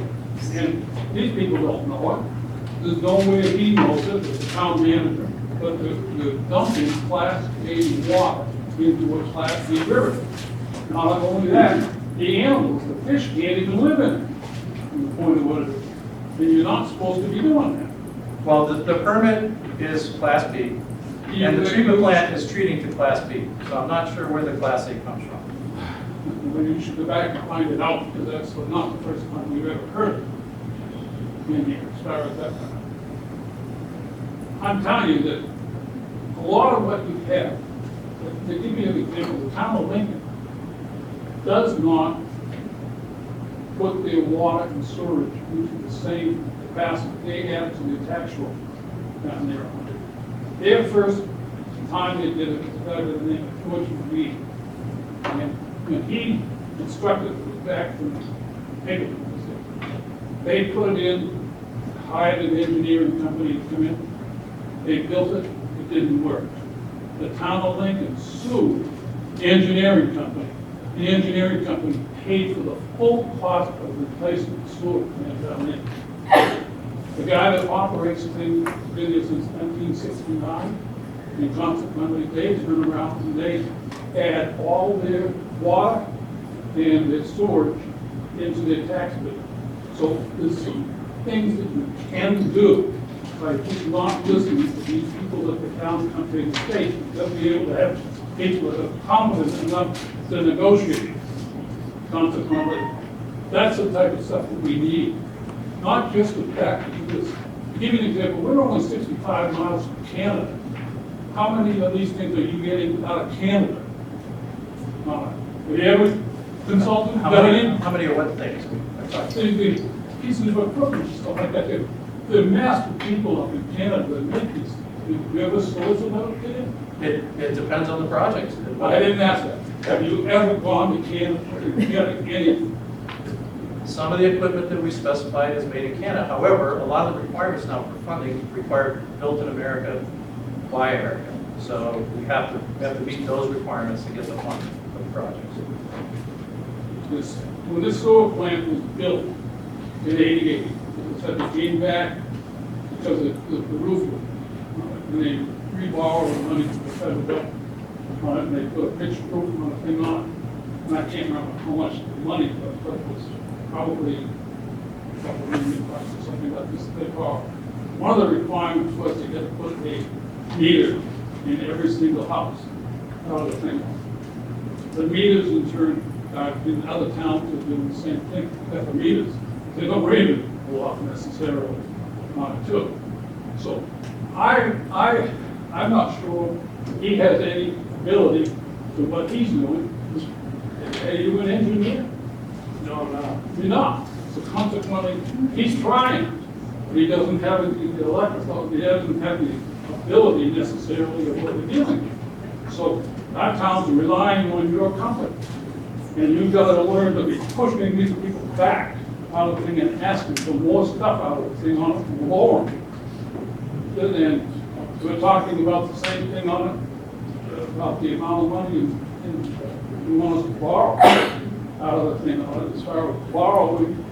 And these people don't know it. There's no way he knows it, as the town manager, but they're dumping Class A water into a Class B river. Not only that, the animals, the fish can't even live in it, from the point of what it is. And you're not supposed to be doing that. well, the permit is Class B, and the treatment plant is treating to Class B. So I'm not sure where the Class A comes from. Well, you should go back and find it out, because that's not the first time we've ever heard it in here, as far as that goes. I'm telling you that a lot of what you have, to give you an example, the town of Lincoln does not put their water and storage into the same capacity they add to the tax roll down there. Their first time they did it was a guy by the name of George McGee. And when he instructed us back from Higgins, they put it in, hired an engineering company to come in. They built it, it didn't work. The town of Lincoln sued the engineering company. The engineering company paid for the full cost of replacing the sewer plant down there. The guy that operates the thing has been there since 1969, and consequently, they turn around and they add all their water and their storage into their tax bill. So there's some things that you can do by just not listening to these people at the town, country, and state. They'll be able to have people that are competent enough to negotiate. Consequently, that's the type of stuff that we need. Not just the fact that this. To give you an example, we're only 65 miles from Canada. How many of these things are you getting out of Canada? Have you ever consultant, How got many, in, how many or what things? I'm sorry. the pieces of equipment, and stuff like that. The master people up in Canada that make these things. Do you ever solicit that opinion? It depends on the project. I didn't ask that. Have you ever gone to Canada to get any? Some of the equipment that we specified is made in Canada. However, a lot of the requirements now for funding require built in America, by America. So we have to meet those requirements to get the funding for the projects. When this sewer plant was built in '88, it said they came back because the roof, and they re-borrowed the money from the federal government on it, and they put a pitch roof on the thing on it. And I can't remember how much the money was, but it was probably a couple $1 million or something like this. They borrowed. One of the requirements was to get to put a meter in every single house. Out of the thing. The meters in turn, in other towns are doing the same thing. That the meters, they don't really go up necessarily too. So I'm not sure he has any ability to what he's doing. Are you an engineer? No, I'm not. You're not. So consequently, he's trying, but he doesn't have the electrical, he doesn't have the ability necessarily of what we're dealing with. So our towns are relying on your company. And you've got to learn to be pushing these people back out of the thing and asking for more stuff out of the thing on it, lower them. And we're talking about the same thing on it, about the amount of money you want us to borrow out of the thing on it. As far as borrowing,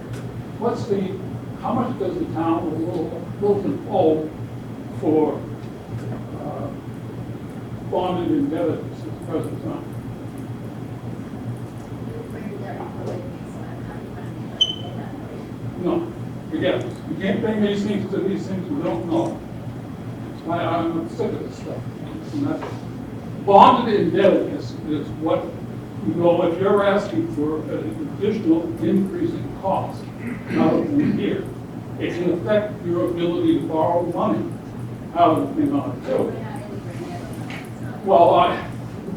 how much does the town of Littleton owe for bonded indebtedness at the present time? No, forget it. You can't bring these things to these things we don't know. I'm sick of this stuff. And that's- Bonded indebtedness is what, if you're asking for an additional increase in cost out of the year, it can affect your ability to borrow money out of the thing on it too. Well,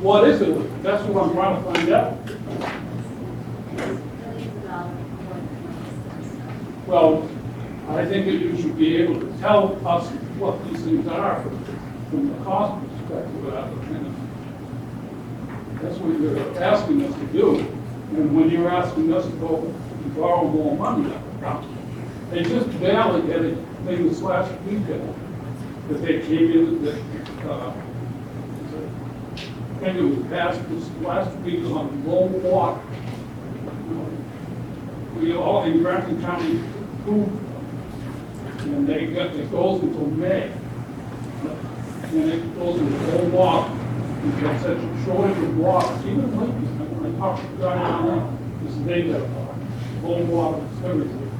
what is it? That's what I'm trying to find out. Well, I think that you should be able to tell us what these things are from the cost perspective without the thing. That's what you're asking us to do. And when you're asking us to go and borrow more money, they just barely get a thing this last weekend that they came in, that thing that was passed this last week on low water. We all in Granite County approved, and it goes until May. And it goes into low water. We've got such a shortage of water, even lately, when I talked to the guy down there, this data, low water, everything.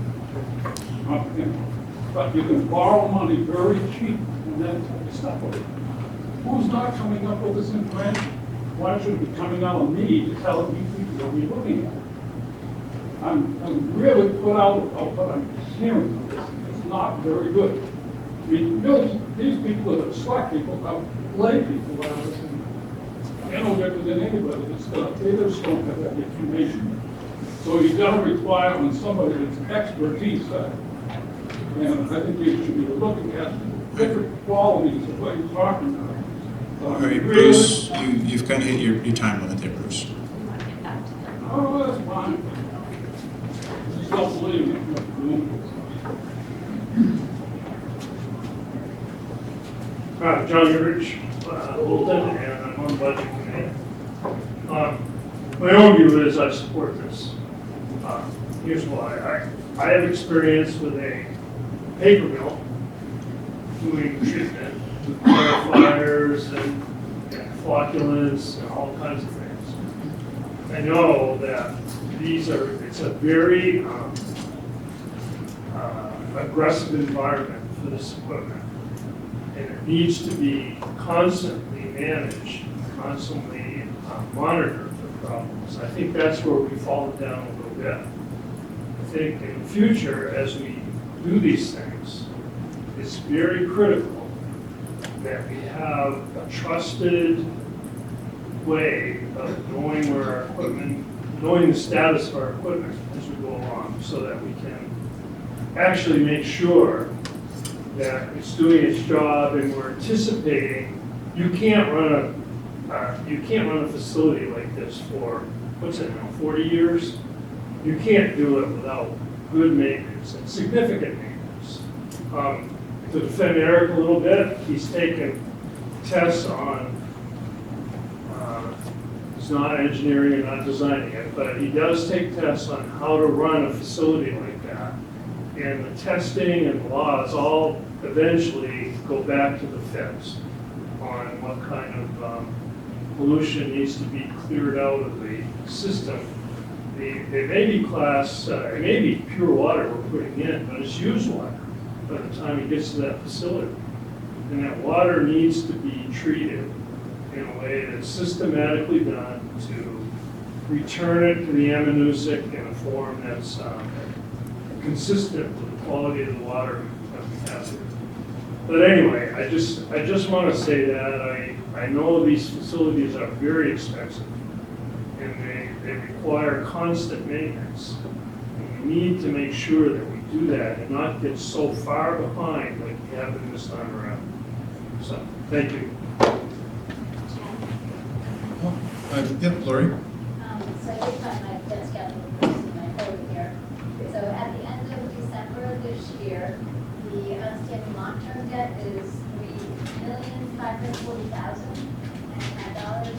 But you can borrow money very cheap and then stuff with it. Who's not coming up with this information? Why should it be coming out of me to tell you people that we're looking at? I'm really put out of what I'm hearing of this. It's not very good. I mean, these people that are select people are lay people that are listening. They know better than anybody. They just don't have that information. So you've got to rely on somebody that's expertise. And I think you should be looking at different qualities of what you're talking about. All right, Bruce, you've kind of hit your time limit there, Bruce. Oh, that's fine. Just don't believe me. John Goodrich, Littleton, and I'm on budget committee. My own view is I support this. Here's why. I have experience with a paper mill doing treatment with clarifiers and flocculants and all kinds of things. I know that it's a very aggressive environment for this equipment. And it needs to be constantly managed, constantly monitored for problems. I think that's where we've fallen down a little bit. I think in the future, as we do these things, it's very critical that we have a trusted way of knowing where our equipment knowing the status of our equipment as we go along, so that we can actually make sure that it's doing its job, and we're anticipating. You can't run a facility like this for, what's it now, 40 years? You can't do it without good maintenance and significant maintenance. To defend Eric a little bit, he's taken tests on, he's not engineering and not designing it, but he does take tests on how to run a facility like that. And the testing and the laws all eventually go back to the feds on what kind of pollution needs to be cleared out of the system. They may be it may be pure water we're putting in, but it's used water by the time it gets to that facility. And that water needs to be treated in a way that's systematically done to return it to the Amanuensis in a form that's consistent with the quality of the water that we have here. But anyway, I just want to say that I know these facilities are very expensive, and they require constant maintenance. And we need to make sure that we do that and not get so far behind like we have been this time around. So, thank you. Yep, Lori? So I did find my debt schedule in my folder here. So at the end of December of this year, the outstanding long-term debt is $3,540,000,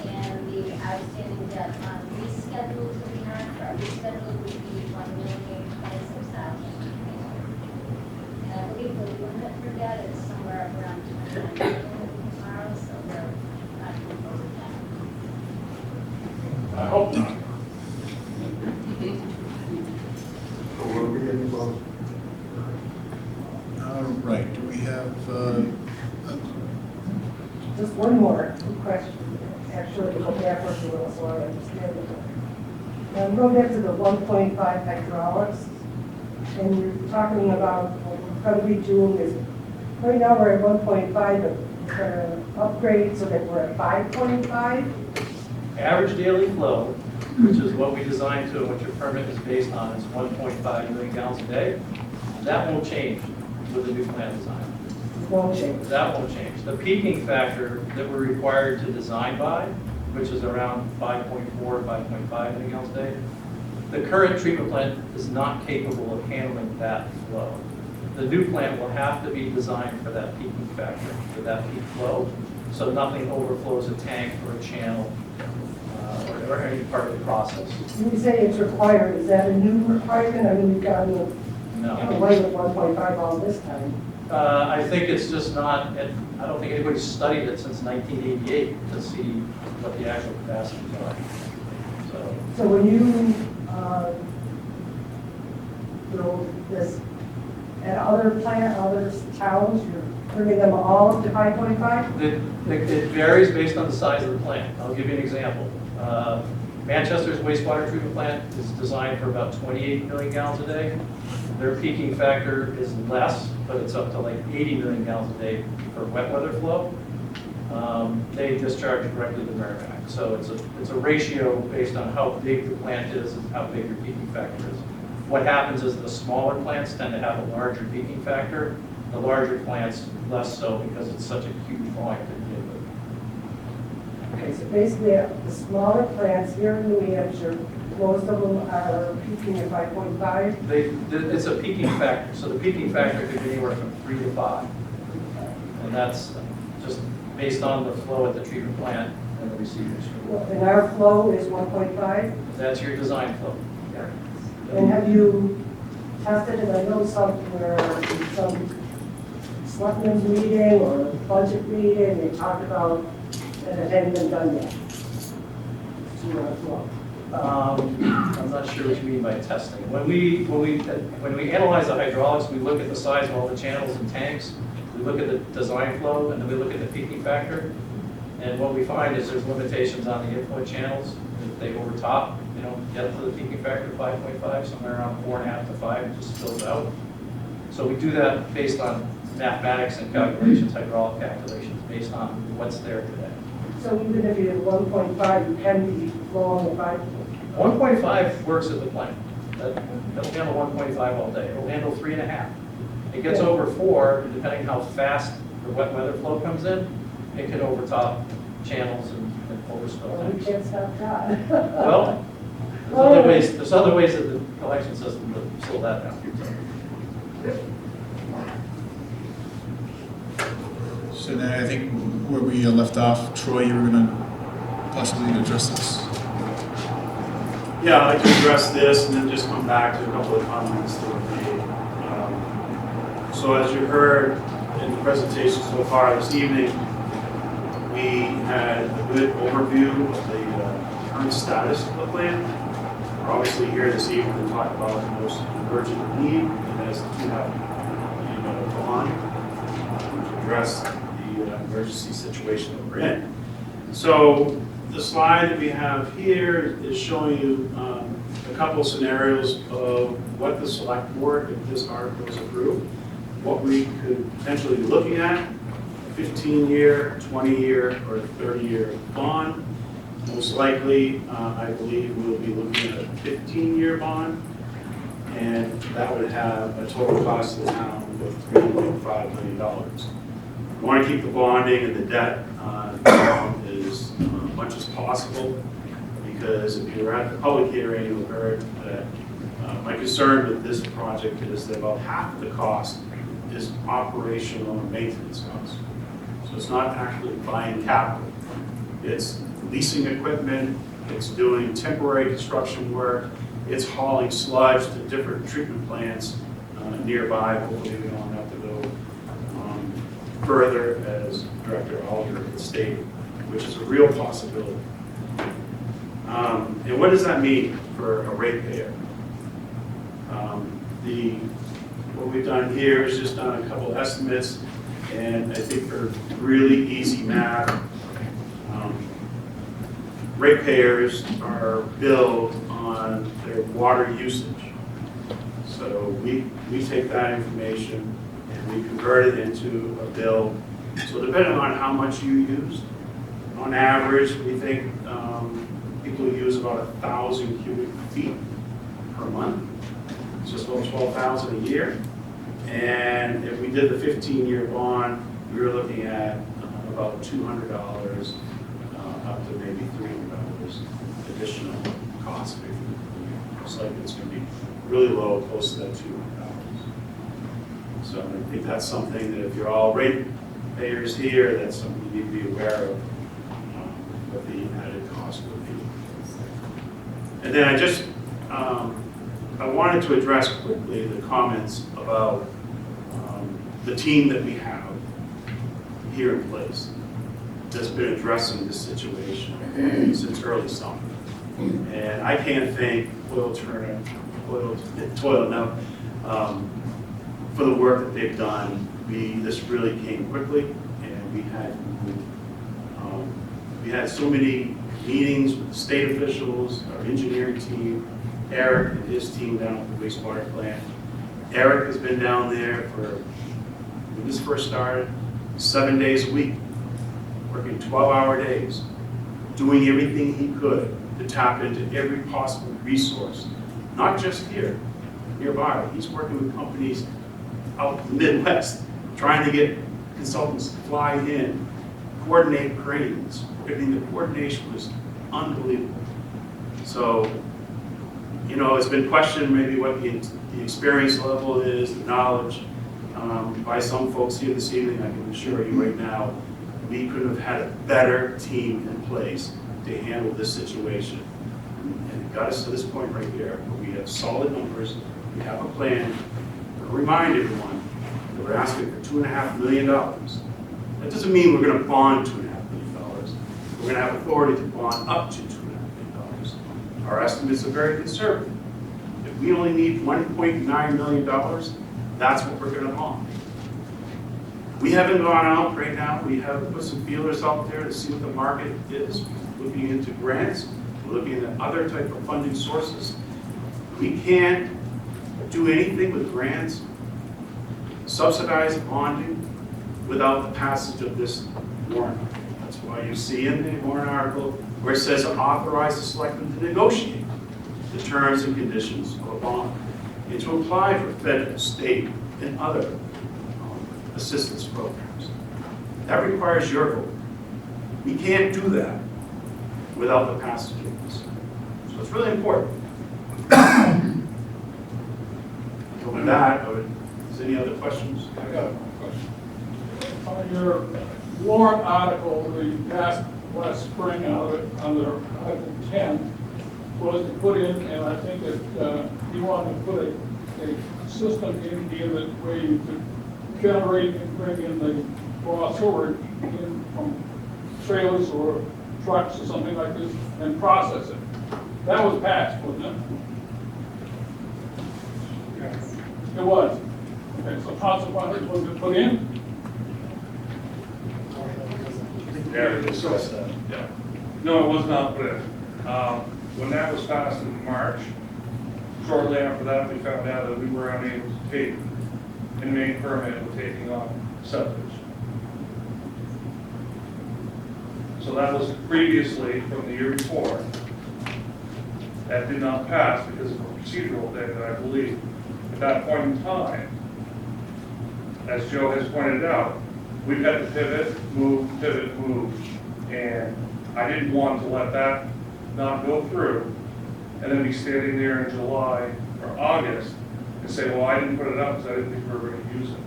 and the outstanding debt on reschedules that we have for our reschedule would be $1,026,000. And I believe the limit for debt is somewhere around $29 million tomorrow, so we're not going to close it down. I hope not. So what are we getting close? All right, do we have, Just one more question, actually, go backwards a little so I understand it. Now, I'm going back to the 1.5 hydraulics, and you're talking about what we're going to be doing is, right now we're at 1.5, but we're going to upgrade so that we're at 5.5. Average daily flow, which is what we designed to, and what your permit is based on, is 1.5 million gallons a day. That won't change with the new plant design. Won't change. That won't change. The peaking factor that we're required to design by, which is around 5.4, 5.5 million gallons a day, the current treatment plant is not capable of handling that flow. The new plant will have to be designed for that peaking factor, for that peak flow, so nothing overflows a tank or a channel or any part of the process. When you say it's required, is that a new requirement? I mean, we've gotten away with 1.5 all this time. I think it's just not, I don't think anybody's studied it since 1988 to see what the actual capacities are. So when you build this at other towns, you're bringing them all up to 5.5? It varies based on the size of the plant. I'll give you an example. Manchester's wastewater treatment plant is designed for about 28 million gallons a day. Their peaking factor is less, but it's up to like 80 million gallons a day for wet weather flow. They discharge directly to Merrimack. So it's a ratio based on how big the plant is and how big your peaking factor is. What happens is the smaller plants tend to have a larger peaking factor. The larger plants less so because it's such a huge volume to begin with. Okay, so basically, the smaller plants here in New Hampshire, most of them are peaking at 5.5. It's a peaking factor, so the peaking factor could be anywhere from 3 to 5. And that's just based on the flow at the treatment plant and the receiving stream. And our flow is 1.5. That's your design flow. And have you tested it? I know somewhere in some selectmen's meeting or budget meeting, they talked about that it hadn't been done yet. I'm not sure what you mean by testing. When we analyze the hydraulics, we look at the size of all the channels and tanks. We look at the design flow, and then we look at the peaking factor. And what we find is there's limitations on the input channels. If they overtop, get to the peaking factor of 5.5, somewhere around 4.5 to 5, it just spills out. So we do that based on mathematics and calculations, hydraulic calculations, based on what's there today. So even if you have 1.5, you can be flowing at 1.5 works at the plant. It'll handle 1.5 all day. It'll handle 3.5. It gets over 4, and depending how fast the wet weather flow comes in, it can overtop channels and overspill Well, we tanks. can't stop that. Well, there's other ways that the collection system will slow that down. So then I think where we left off, Troy, you were gonna possibly address this. Yeah, I'd like to address this and then just come back to a couple of comments that were made. So as you heard in the presentation so far this evening, we had a good overview of the current status of the plan. We're obviously here this evening to talk about the most urgent need, and that's to have the bond to address the emergency situation that we're in. So the slide that we have here is showing you a couple scenarios of what the select board, if this article is approved, what we could potentially be looking at, a 15-year, 20-year, or 30-year bond. Most likely, I believe we'll be looking at a 15-year bond, and that would have a total cost to the town of $3.5 million. We want to keep the bonding and the debt down as much as possible, because if you were at the public hearing, you heard that my concern with this project is that about half of the cost is operational and maintenance costs. So it's not actually buying capital. It's leasing equipment, it's doing temporary construction work, it's hauling sludge to different treatment plants nearby. Hopefully we don't have to go further, as Director Alder had stated, which is a real possibility. And what does that mean for a ratepayer? What we've done here is just done a couple estimates, and I think for really easy math, ratepayers are billed on their water usage. So we take that information and we convert it into a bill. So depending on how much you use, on average, we think people use about 1,000 cubic feet per month. It's just about 12,000 a year. And if we did the 15-year bond, we were looking at about $200 up to maybe $300 additional cost. Most likely it's going to be really low, close to that $200. So I think that's something that if you're all rate payers here, that's something you need to be aware of, what the added cost would be. And then I wanted to address quickly the comments about the team that we have here in place that's been addressing this situation since early summer. And I can't thank Toil enough for the work that they've done. This really came quickly, and we had so many meetings with the state officials, our engineering team, Eric and his team down at the wastewater plant. Eric has been down there when this first started, 7 days a week, working 12-hour days, doing everything he could to tap into every possible resource, not just here, nearby. He's working with companies out in the Midwest, trying to get consultants to fly in, coordinate cranes. I mean, the coordination was unbelievable. So, it's been questioned maybe what the experience level is, the knowledge. By some folks here this evening, I can assure you right now, we could have had a better team in place to handle this situation. And it got us to this point right here, where we have solid numbers, we have a plan. I'll remind everyone that we're asking for $2.5 million. That doesn't mean we're going to bond $2.5 million. We're going to have authority to bond up to $2.5 million. Our estimates are very conservative. If we only need $1.9 million, that's what we're going to bond. We haven't gone out right now. We have put some feelers out there to see what the market is. We're looking into grants. We're looking at other type of funding sources. We can't do anything with grants, subsidize bonding, without the passage of this warrant. That's why you see in the warrant article where it says authorize the selectmen to negotiate the terms and conditions of a bond, and to apply for federal, state, and other assistance programs. That requires your vote. We can't do that without the passage of this. So it's really important. So with that, is there any other questions? I got a question. On your warrant article that you passed last spring out of it, under Article 10, was to put in, and I think that you wanted to put a system in here that where you could generate and bring in the raw sewer in from trailers or trucks or something like this and process it. That was passed, wasn't it? Yes. It was. Okay, so consequently, was it put in? Yeah, we discussed that. Yeah. No, it was not put in. When that was passed in March, shortly after that, we found out that we were unable to take and make permit with taking on septic. So that was previously from the year before. That did not pass because of a procedural thing that I believe at that point in time, as Joe has pointed out, we've had to pivot, move, and I didn't want to let that not go through and then be standing there in July or August and say, well, I didn't put it up because I didn't think we were going to use it.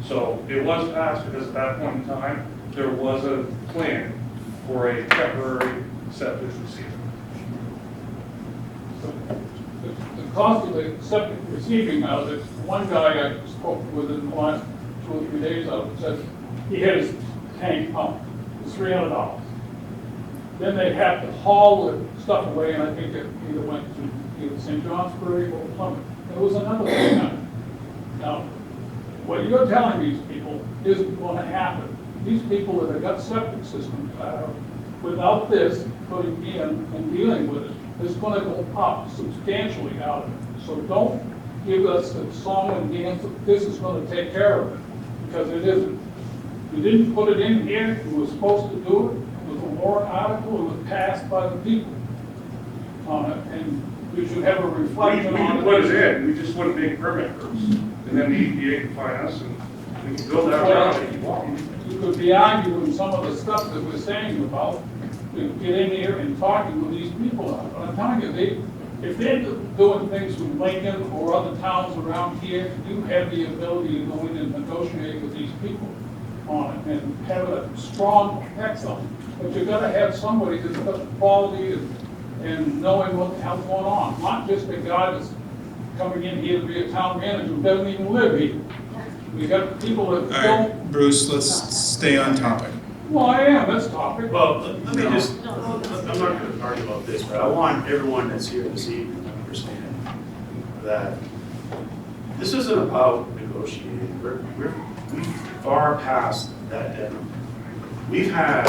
So it was passed because at that point in time, there was a plan for a temporary septic receiver. The cost of the septic receiving out of it, one guy I spoke with in the last 2 or 3 days out of it said he had his tank pumped, it was $300. Then they have to haul the stuff away, and I think it either went to either St. Johnsbury or Plymouth. There was another thing on it. Now, what you're telling these people isn't going to happen. These people that have got septic systems, without this putting in and dealing with it, it's going to go up substantially out of it. So don't give us the song and dance that this is going to take care of it, because it isn't. You didn't put it in here, you were supposed to do it. It was a warrant article, it was passed by the people on it, and we should have a reflection We on can it. put it in, we just wouldn't make a permit first. And then the EPA can find us and we can build that around if you want. You could be arguing some of the stuff that we're saying about, you get in here and talking with these people. But I'm telling you, if they're doing things with Lincoln or other towns around here, you have the ability to go in and negotiate with these people on it and have a strong excellence. But you've got to have somebody that's got the quality and knowing what the hell's going on, not just a guy that's coming in here to be a town manager who doesn't even live here. We got people that All don't. right, Bruce, let's stay on topic. Well, I am, that's topic. Well, let me just, I'm not going to argue about this, but I want everyone that's here this evening to understand that this isn't about negotiating. We're far past that deadline. We've had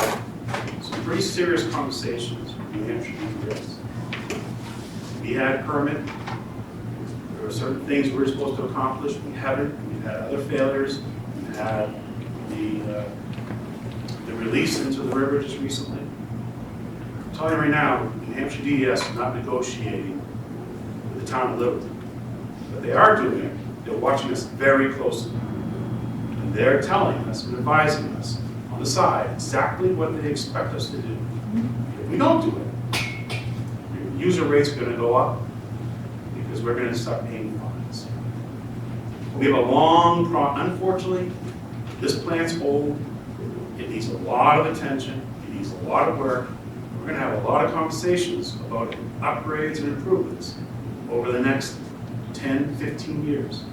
some pretty serious conversations with New Hampshire DES. We had permit. There were certain things we were supposed to accomplish. We haven't. We've had other failures. We've had the release into the river just recently. I'm telling you right now, New Hampshire DES is not negotiating with the town of Littleton. But they are doing it. They're watching us very closely. And they're telling us and advising us on the side exactly what they expect us to do. If we don't do it, your user rates are going to go up because we're going to start paying fines. We have a long, unfortunately, this plant's old. It needs a lot of attention. It needs a lot of work. We're going to have a lot of conversations about upgrades and improvements over the next 10, 15 years.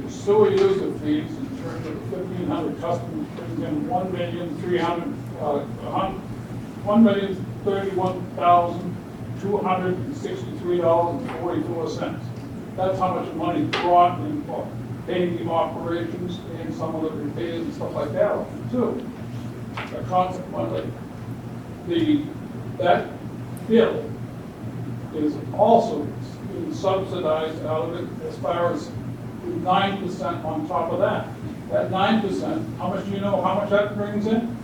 The sewer user fees in terms of 1,500 customers brings in $1,031,263.44. That's how much money brought in for paying the operations and some of the repairs and stuff like that too. Consequently, that bill is also being subsidized out of it as far as 9% on top of that. That 9%, how much do you know how much that brings in?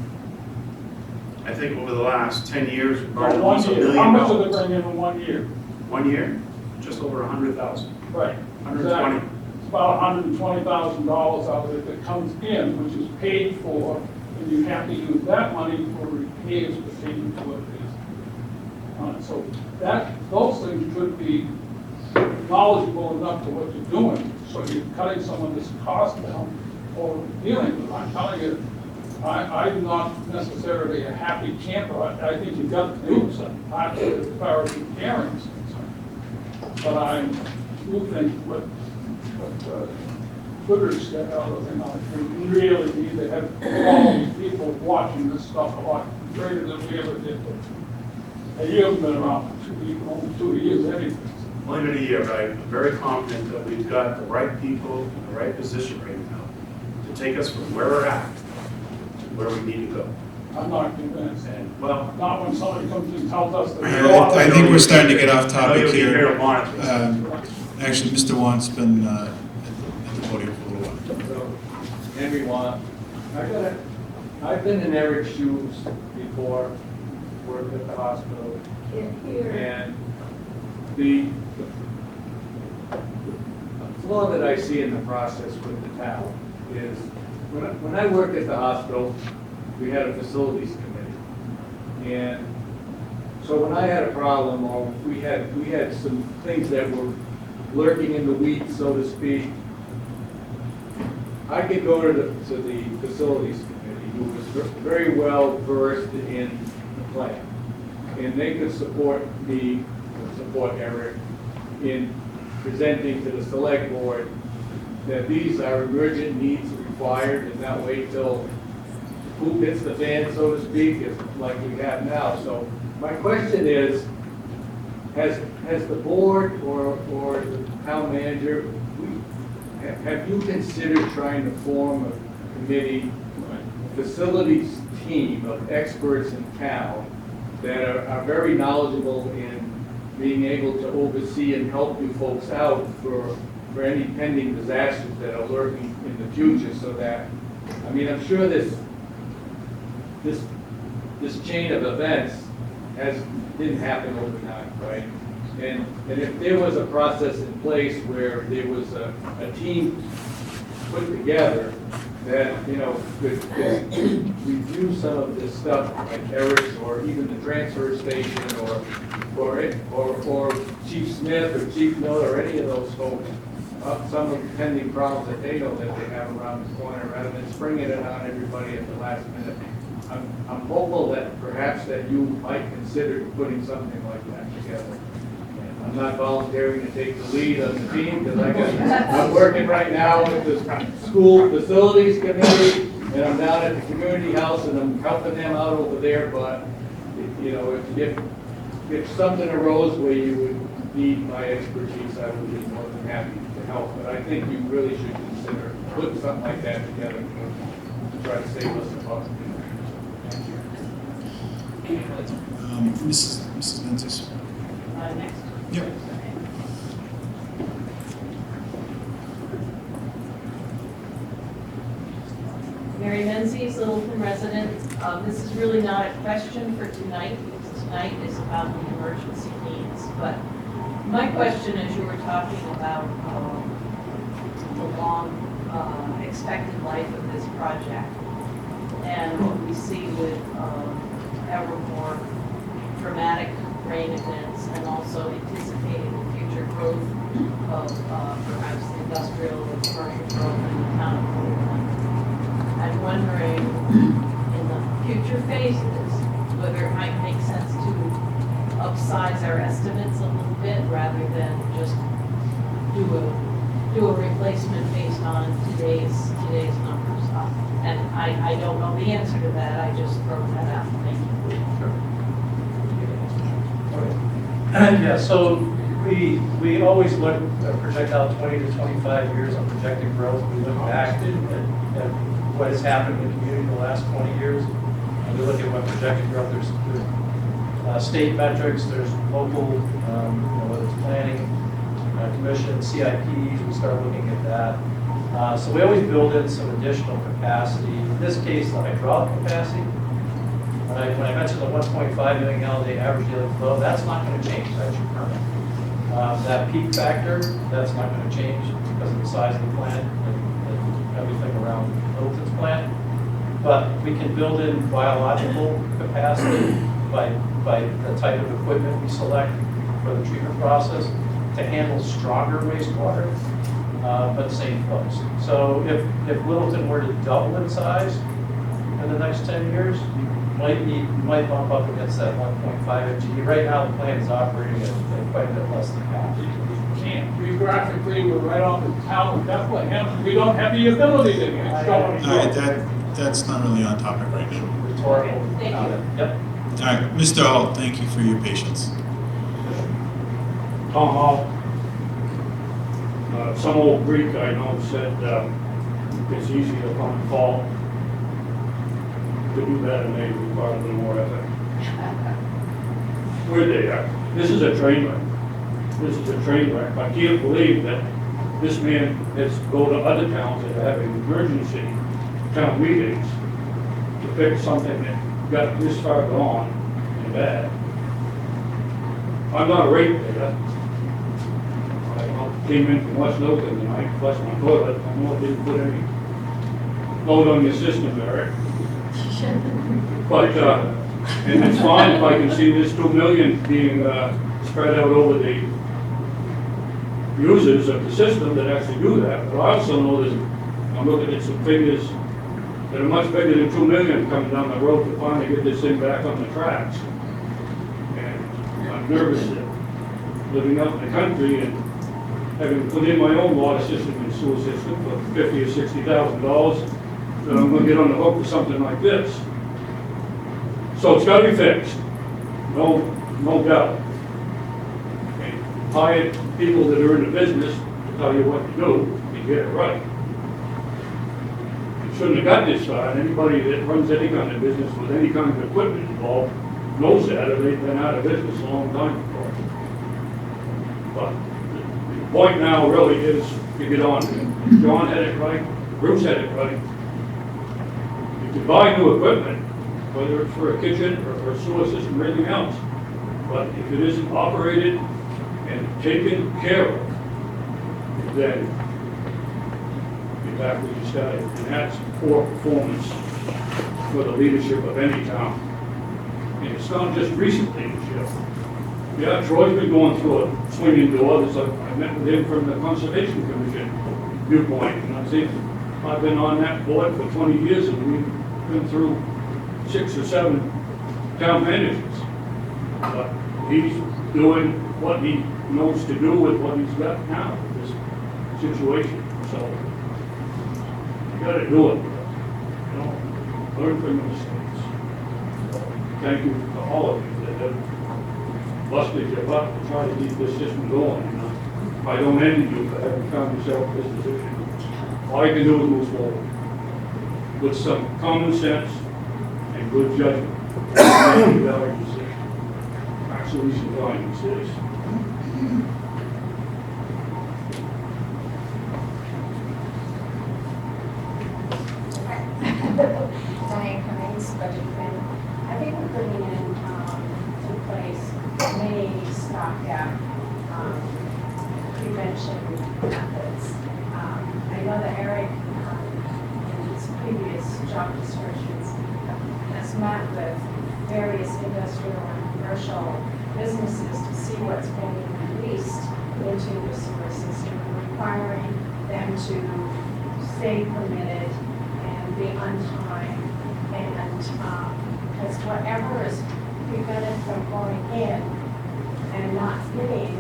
I think over the last 10 years, we've For borrowed 1 almost $1 year. million. How much did it bring in 1 year? 1 year, just over 100,000. Right. 120. Exactly. It's about $120,000 out of it that comes in, which is paid for, and you have to use that money for repairs pertaining to what it is. So those things should be knowledgeable enough to what you're doing, so you're cutting some of this cost down or dealing with it. I'm telling you, I'm not necessarily a happy camper. I think you've got to do some, as far as repairing is concerned. But I do think what Twitter said, we really need to have all these people watching this stuff a lot greater than we ever did. And you haven't been around for almost 2 years anyway. Only been a year, but I'm very confident that we've got the right people in the right position right now to take us from where we're at to where we need to go. I'm not convinced. And, well, Not when somebody comes and tells us that. I think we're starting to get off I know you'll topic be here to here. monitor. Actually, Mr. Wan's been at the podium for a little while. So, Henry Watt, I've been in Eric's shoes before, worked at the hospital, and the flaw that I see in the process with the town is, when I worked at the hospital, we had a facilities committee. And so when I had a problem, or we had some things that were lurking in the weeds, so to speak, I could go to the facilities committee, who was very well versed in the plan. And they could support me, support Eric, in presenting to the select board that these are emergent needs required, and not wait till who hits the fan, so to speak, is like we have now. So my question is, has the board or the town manager, have you considered trying to form a committee, a facilities team of experts in town that are very knowledgeable in being able to oversee and help you folks out for any pending disasters that are lurking in the future, so that, I mean, I'm sure this chain of events didn't happen overnight, right? And if there was a process in place where there was a team put together that, could review some of this stuff, like Eric's, or even the transfer station, or Chief Smith or Chief Miller, or any of those folks, some of the pending problems that they know that they have around the corner, rather than springing it on everybody at the last minute. I'm hopeful that perhaps that you might consider putting something like that together. I'm not volunteering to take the lead on the team, because I'm working right now with the school facilities committee, and I'm down at the community house, and I'm helping them out over there, but, if something arose where you would need my expertise, I would be more than happy to help. But I think you really should consider putting something like that together to try to save us a buck. Mrs. Menzies. Next. Yep. Mary Menzies, Littleton resident. This is really not a question for tonight, because tonight is about the emergency needs. But my question, as you were talking about the long expected life of this project, and what we see with ever more dramatic rain events, and also anticipating the future growth of perhaps the industrial and commercial growth in the town of Littleton. I'm wondering, in the future phases, whether it might make sense to upsize our estimates a little bit, rather than just do a replacement based on today's numbers. And I don't know the answer to that, I just throw that out. Thank you. Yeah, so we always project out 20 to 25 years on projected growth. We look back at what has happened in the community in the last 20 years. And we look at what projected growth. There's state metrics, there's local, whether it's planning, commission, CIPs, we start looking at that. So we always build in some additional capacity. In this case, the hydraulic capacity. When I mentioned the 1.5 million gallon a day average daily flow, that's not going to change. That's your permit. That peak factor, that's not going to change because of the size of the plant and everything around Littleton's plant. But we can build in biological capacity by the type of equipment we select for the treatment process to handle stronger wastewater, but same flows. So if Littleton were to double in size in the next 10 years, you might bump up against that 1.5 MGE. Right now, the plant is operating at quite a bit less than half. Can't, geographically, we're right off the town of Bethlehem, we don't have the ability to get going. All right, that's not really on topic right now. Rhetorical Thank you. comment. Yep. All right, Mr. Hall, thank you for your patience. Tom Hall. Some old Greek I know said it's easy to find fault. To do that and they require a little more effort. We're there. This is a train wreck. This is a train wreck. I can't believe that this man has go to other towns that are having emergency town meetings to fix something that got this far gone and bad. I'm not a ratepayer. I came in from West Littleton tonight, flushed my toilet. I know I didn't put any load on your system, Eric. But, and it's fine if I can see this 2 million being spread out over the users of the system that actually do that. But I also know that I'm looking at some figures that are much bigger than 2 million coming down the road to finally get this thing back on the tracks. And I'm nervous that living out in the country and having put in my own water system and sewer system for $50,000 or $60,000, that I'm gonna get on the hook for something like this. So it's gotta be fixed, no doubt. And hire people that are in the business to tell you what to do and get it right. It shouldn't have got this far, and anybody that runs any kind of business with any kind of equipment involved knows that, or they've been out of business a long time ago. But the point now really is to get on it. John had it right, Bruce had it right. You can buy new equipment, whether it's for a kitchen or for a sewer system or anything else. But if it isn't operated and taken care of, then you're back where you started. And that's poor performance for the leadership of any town. And it's not just recently this year. Yeah, Troy's been going through a swinging door. I met with him from the Conservation Commission viewpoint, and I think I've been on that board for 20 years, and we've been through 6 or 7 town managers. But he's doing what he knows to do with what he's got now, this situation. So you gotta do it. You know, learn from your mistakes. So, thank you to all of you that have busted your butt to try to keep this system going. And I don't envy you for having found yourself in this position. All I can do is move forward with some common sense and good judgment. Actually, some findings is. Diane Cummings, budget committee. I think we're putting into place many stopgap prevention methods. I know that Eric, in his previous job descriptions, has met with various industrial and commercial businesses to see what's being released into the sewer system, requiring them to stay permitted and be on time, and because whatever is prevented from going in and not hitting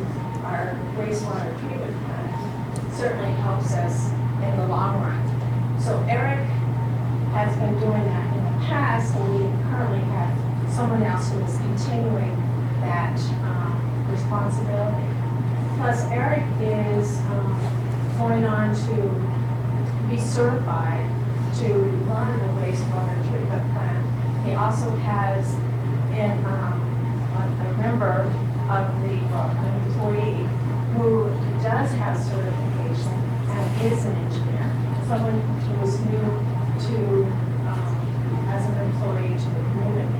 our wastewater treatment plant certainly helps us in the long run. So Eric has been doing that in the past, and we currently have someone else who is continuing that responsibility. Plus, Eric is going on to be certified to run the wastewater treatment plant. He also has a member of an employee who does have certification and is an engineer, someone who is new to, as an employee to the community.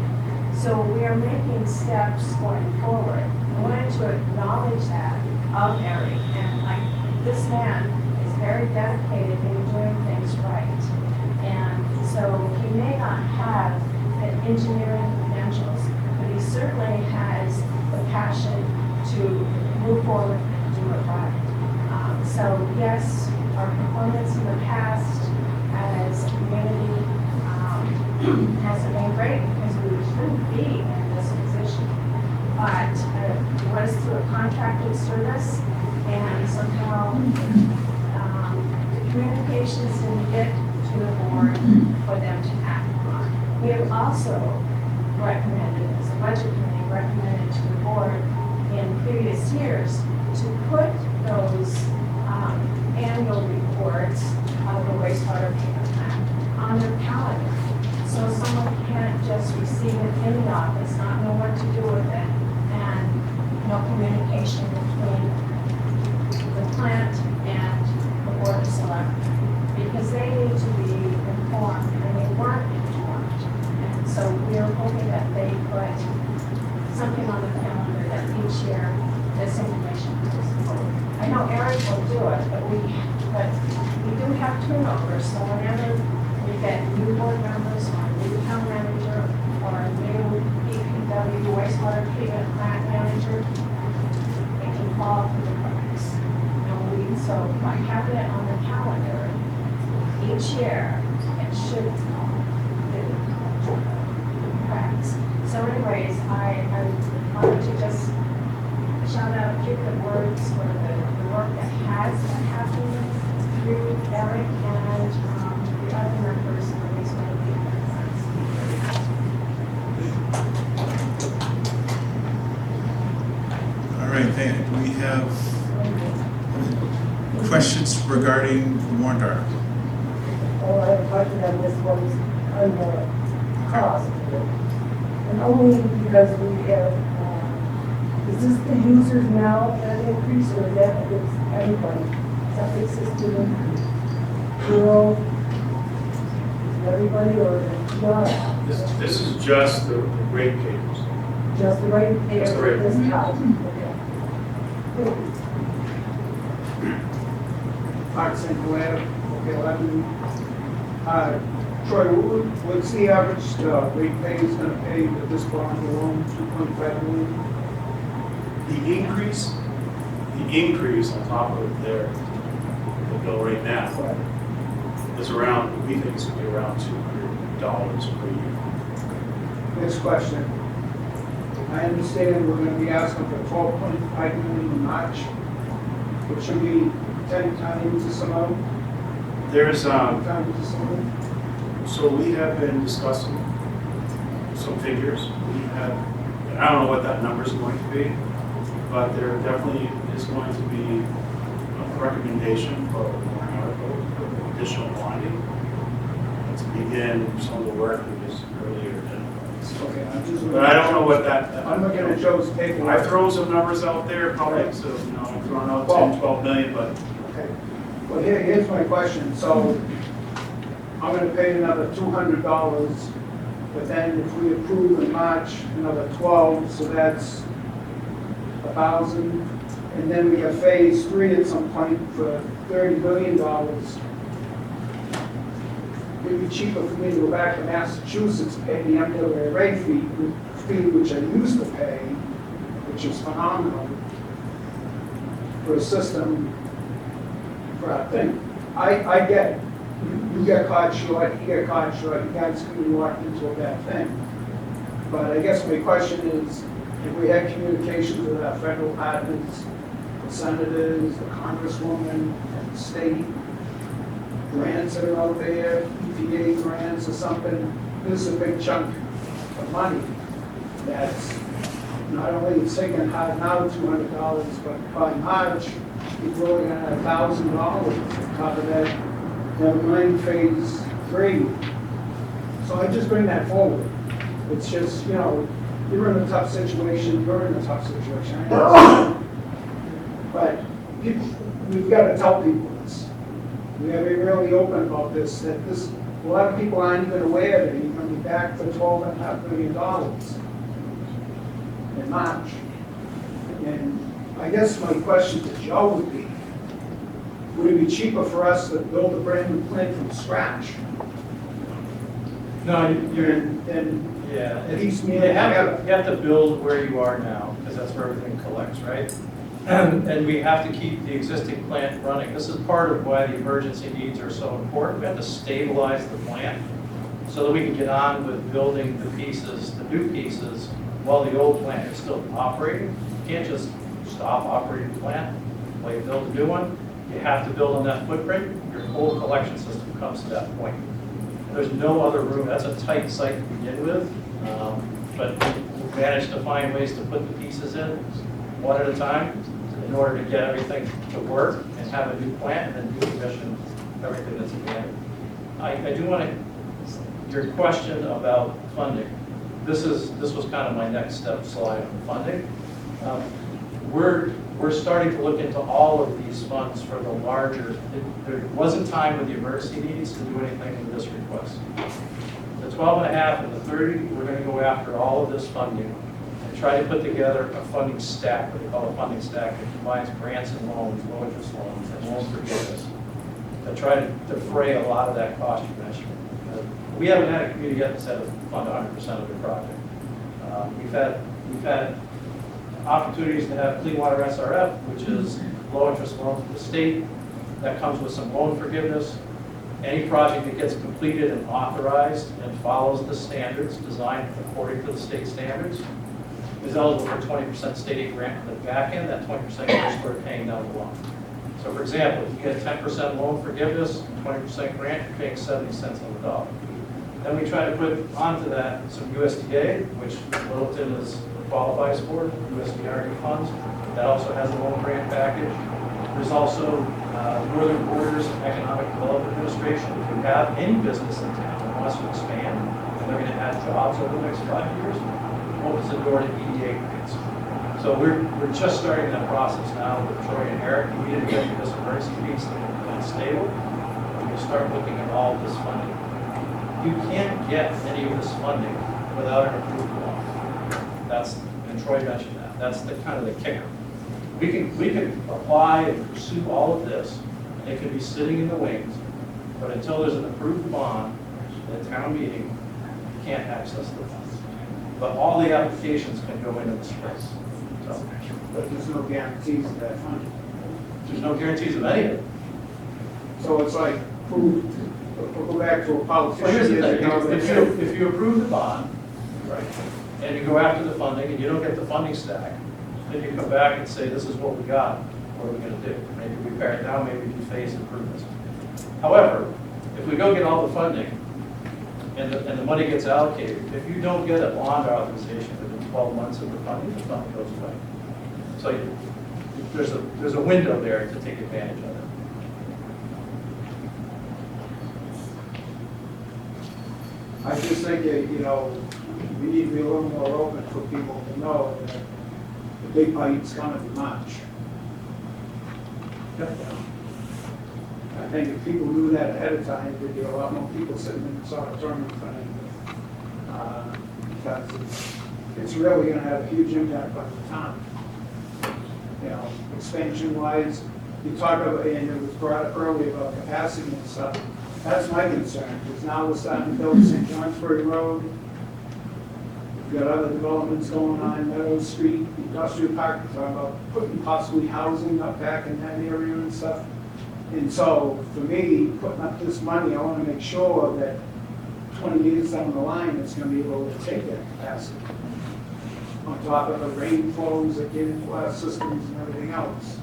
So we are making steps going forward. I wanted to acknowledge that of Eric, and this man is very dedicated in doing things right. And so he may not have the engineering credentials, but he certainly has the passion to move forward and do it right. So yes, our performance in the past as a community hasn't been great because we shouldn't be in this position. But it was through a contracted service, and somehow the communications didn't get to the board for them to act on. We have also recommended, as a budget committee, recommended to the board in previous years to put those annual reports of the wastewater treatment plant on their calendar. So someone can't just receive it in the office, not know what to do with it, and no communication between the plant and the board of selectmen, because they need to be informed, and they weren't informed. And so we're hoping that they put something on the calendar that each year this information goes forward. I know Eric will do it, but we do have turnover, so whenever we get new board members, or a new town manager, or a new EPW wastewater treatment plant manager, it can fall through the cracks. So by having it on the calendar each year, it should fall through the cracks. So anyways, I wanted to just shout out a few good words for the work that has been happening through Eric and the other members of the wastewater treatment plants. All right, do we have questions regarding the warrant article? Oh, I have a question on this one, on the cost. And only because we have, is this the users now that increase, or is that against everybody? Septic system, rural, everybody, or not? This is just the rate tables. Just the right payers Just the for rate. this house? Okay. Mark St. Clair, okay, 11. Troy, what's the average rate pay is going to pay with this bond alone, 2.5 million? The increase on top of the bill right now is around, we think it's going to be around $200 per year. Next question. I understand we're going to be asking for 12.5 million in March, which should be 10 times this amount. There's, 10 times this amount. so we have been discussing some figures. We have, I don't know what that number is going to be, but there definitely is going to be a recommendation for an article for additional bonding to begin some of the work we just earlier identified. Okay, I'm just. But I don't know what that. I'm looking at Joe's paperwork. I've thrown some numbers out there, probably, so, you know, I've thrown out 10, 12 million, but Okay. Well, here's my question. So I'm going to pay another $200, but then if we approve in March, another 12, so that's 1,000. And then we have phase 3 at some point for $30 million. It'd be cheaper for me to go back to Massachusetts, pay the MWA fee, which I used to pay, which is phenomenal, for a system, for a thing. I get it. You get caught short, you get caught short, you guys can be locked into a bad thing. But I guess my question is, if we had communications with our federal partners, the senators, the congresswoman, and the state, grants that are out there, EPA grants or something, this is a big chunk of money that's not only it's taking hard now $200, but by March, you're really gonna have $1,000 on top of that, never mind phase 3. So I just bring that forward. It's just, you know, you're in a tough situation, you're in a tough situation. I know. But people, we've got to tell people this. We have to be really open about this, that this, a lot of people aren't even aware that you're going to be back for $12.5 million in March. And I guess my question to Joe would it be cheaper for us to build a brand new plant from scratch? No, you're, Then yeah, at least me you and have to build where you are now, because that's where everything collects, right? And we have to keep the existing plant running. This is part of why the emergency needs are so important. We have to stabilize the plant so that we can get on with building the pieces, the new pieces, while the old plant is still operating. You can't just stop operating the plant while you build a new one. You have to build on that footprint. Your whole collection system comes to that point. There's no other room. That's a tight site to begin with, but we've managed to find ways to put the pieces in one at a time in order to get everything to work and have a new plant and then decommission everything that's in there. I do want to, your question about funding, this was kind of my next step slide on funding. We're starting to look into all of these funds for the larger, there wasn't time with the emergency needs to do anything with this request. The 12.5 and the 30, we're going to go after all of this funding and try to put together a funding stack, what they call a funding stack, that combines grants and loans, low interest loans, and loan forgiveness to try to defray a lot of that cost you mentioned. We haven't had a community yet that's had to fund 100% of the project. We've had opportunities to have clean water SRF, which is low interest loans to the state. That comes with some loan forgiveness. Any project that gets completed and authorized and follows the standards designed according to the state standards is eligible for 20% state aid grant on the back end. That 20% goes toward paying down the loan. So for example, if you get 10% loan forgiveness, 20% grant, you're paying 70 cents on the dollar. Then we try to put onto that some USDA, which Littleton qualifies for, USDA funds. That also has a loan grant package. There's also Northern Borders Economic Development Administration. If you have any business in town that wants to expand, and they're going to add jobs over the next 5 years, opens the door to EDA grants. So we're just starting that process now with Troy and Eric. We need to get this emergency piece to get stable. We'll start looking at all this funding. You can't get any of this funding without an approved law. And Troy mentioned that. That's the kind of the kicker. We can apply and pursue all of this, and it can be sitting in the wings, but until there's an approved bond at a town meeting, you can't access the funds. But all the applications can go into the space. So, But there's no guarantees of that funding. there's no guarantees of any of it. So it's like, we'll go back to a Well, here's politician. the thing, if you approve the bond, right, and you go after the funding and you don't get the funding stack, then you come back and say, this is what we got, what are we gonna do? Maybe we pare it down, maybe we phase improvements. However, if we go get all the funding and the money gets allocated, if you don't get a bond authorization within 12 months of the funding goes away. So there's a window there to take advantage of it. I just think that, we need to be a little more open for people to know that the big bite's gonna be much. I think if people knew that ahead of time, there'd be a lot more people sitting in this auditorium tonight. Because it's really gonna have a huge impact on the town. Expansion wise, you talk about, and it was brought up earlier about capacity and stuff. That's my concern, because now we're starting to build St. Johnsbury Road. We've got other developments going on, Meadows Street, Industrial Park, we're talking about putting possibly housing up back in that area and stuff. And so, for me, putting up this money, I want to make sure that 20 years down the line, it's going to be able to take that capacity. On top of the rain flows that get into our systems and everything else.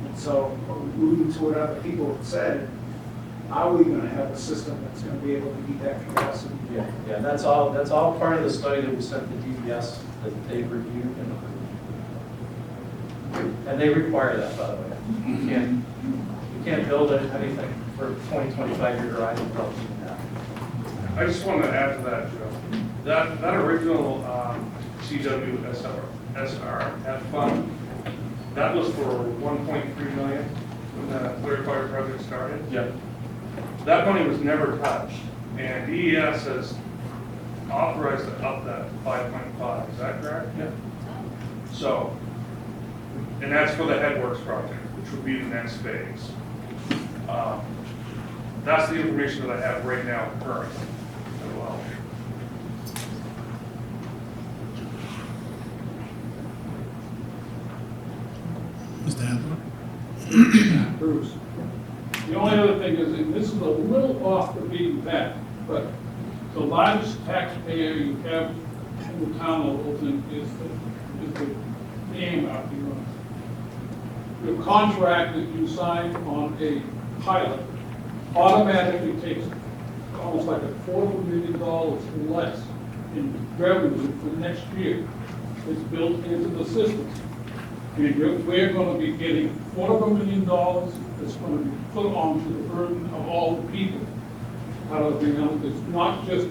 And so, moving to what other people have said, are we going to have a system that's going to be able to meet that capacity? Yeah, that's all part of the study that we sent to DBS that they reviewed and approved. And they require that, by the way. You can't build anything for 20-25 year horizon without doing that. I just want to add to that, Joe. That original CWSRF fund, that was for 1.3 million when the Clear Fire project started. Yep. That money was never touched, and DES has authorized to up that to 5.5. Is that correct? Yep. So And that's for the Headworks project, which would be the next phase. That's the information that I have right now currently. So, Mr. Adler? Bruce. The only other thing is, and this is a little off the beaten path, but the largest taxpayer you have in the town of Littleton is the dam out here. Your contract that you sign on a pilot automatically takes almost like $250,000 less in revenue for next year. It's built into the system. And we're going to be getting $250,000 that's going to be put onto the burden of all the people. Out of the, it's not just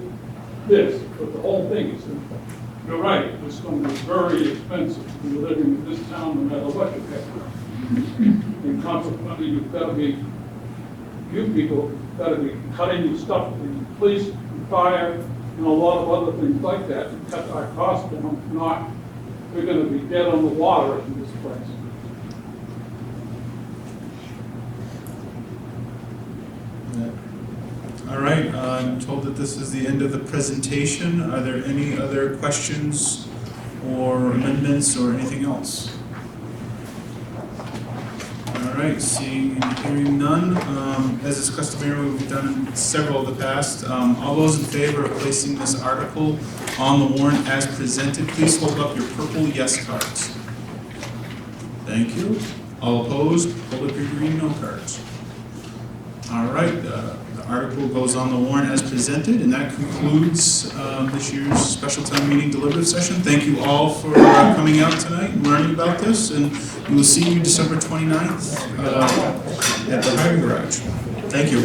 this, but the whole thing is, you're right, it's going to be very expensive to be living in this town no matter what you pay. And consequently, you've got to be, you people got to be cutting your stuff, the police, and fire, and a lot of other things like that, to cut our costs down. If not, we're going to be dead on the water in this place. All right, I'm told that this is the end of the presentation. Are there any other questions or amendments or anything else? All right, seeing and hearing none. As is customary, we've done several of the past. All those in favor of placing this article on the warrant as presented, please hold up your purple yes cards. Thank you. All opposed, hold up your green no cards. All right, the article goes on the warrant as presented, and that concludes this year's special town meeting deliberative session. Thank you all for coming out tonight and learning about this, and we will see you December 29th at the hiring garage. Thank you.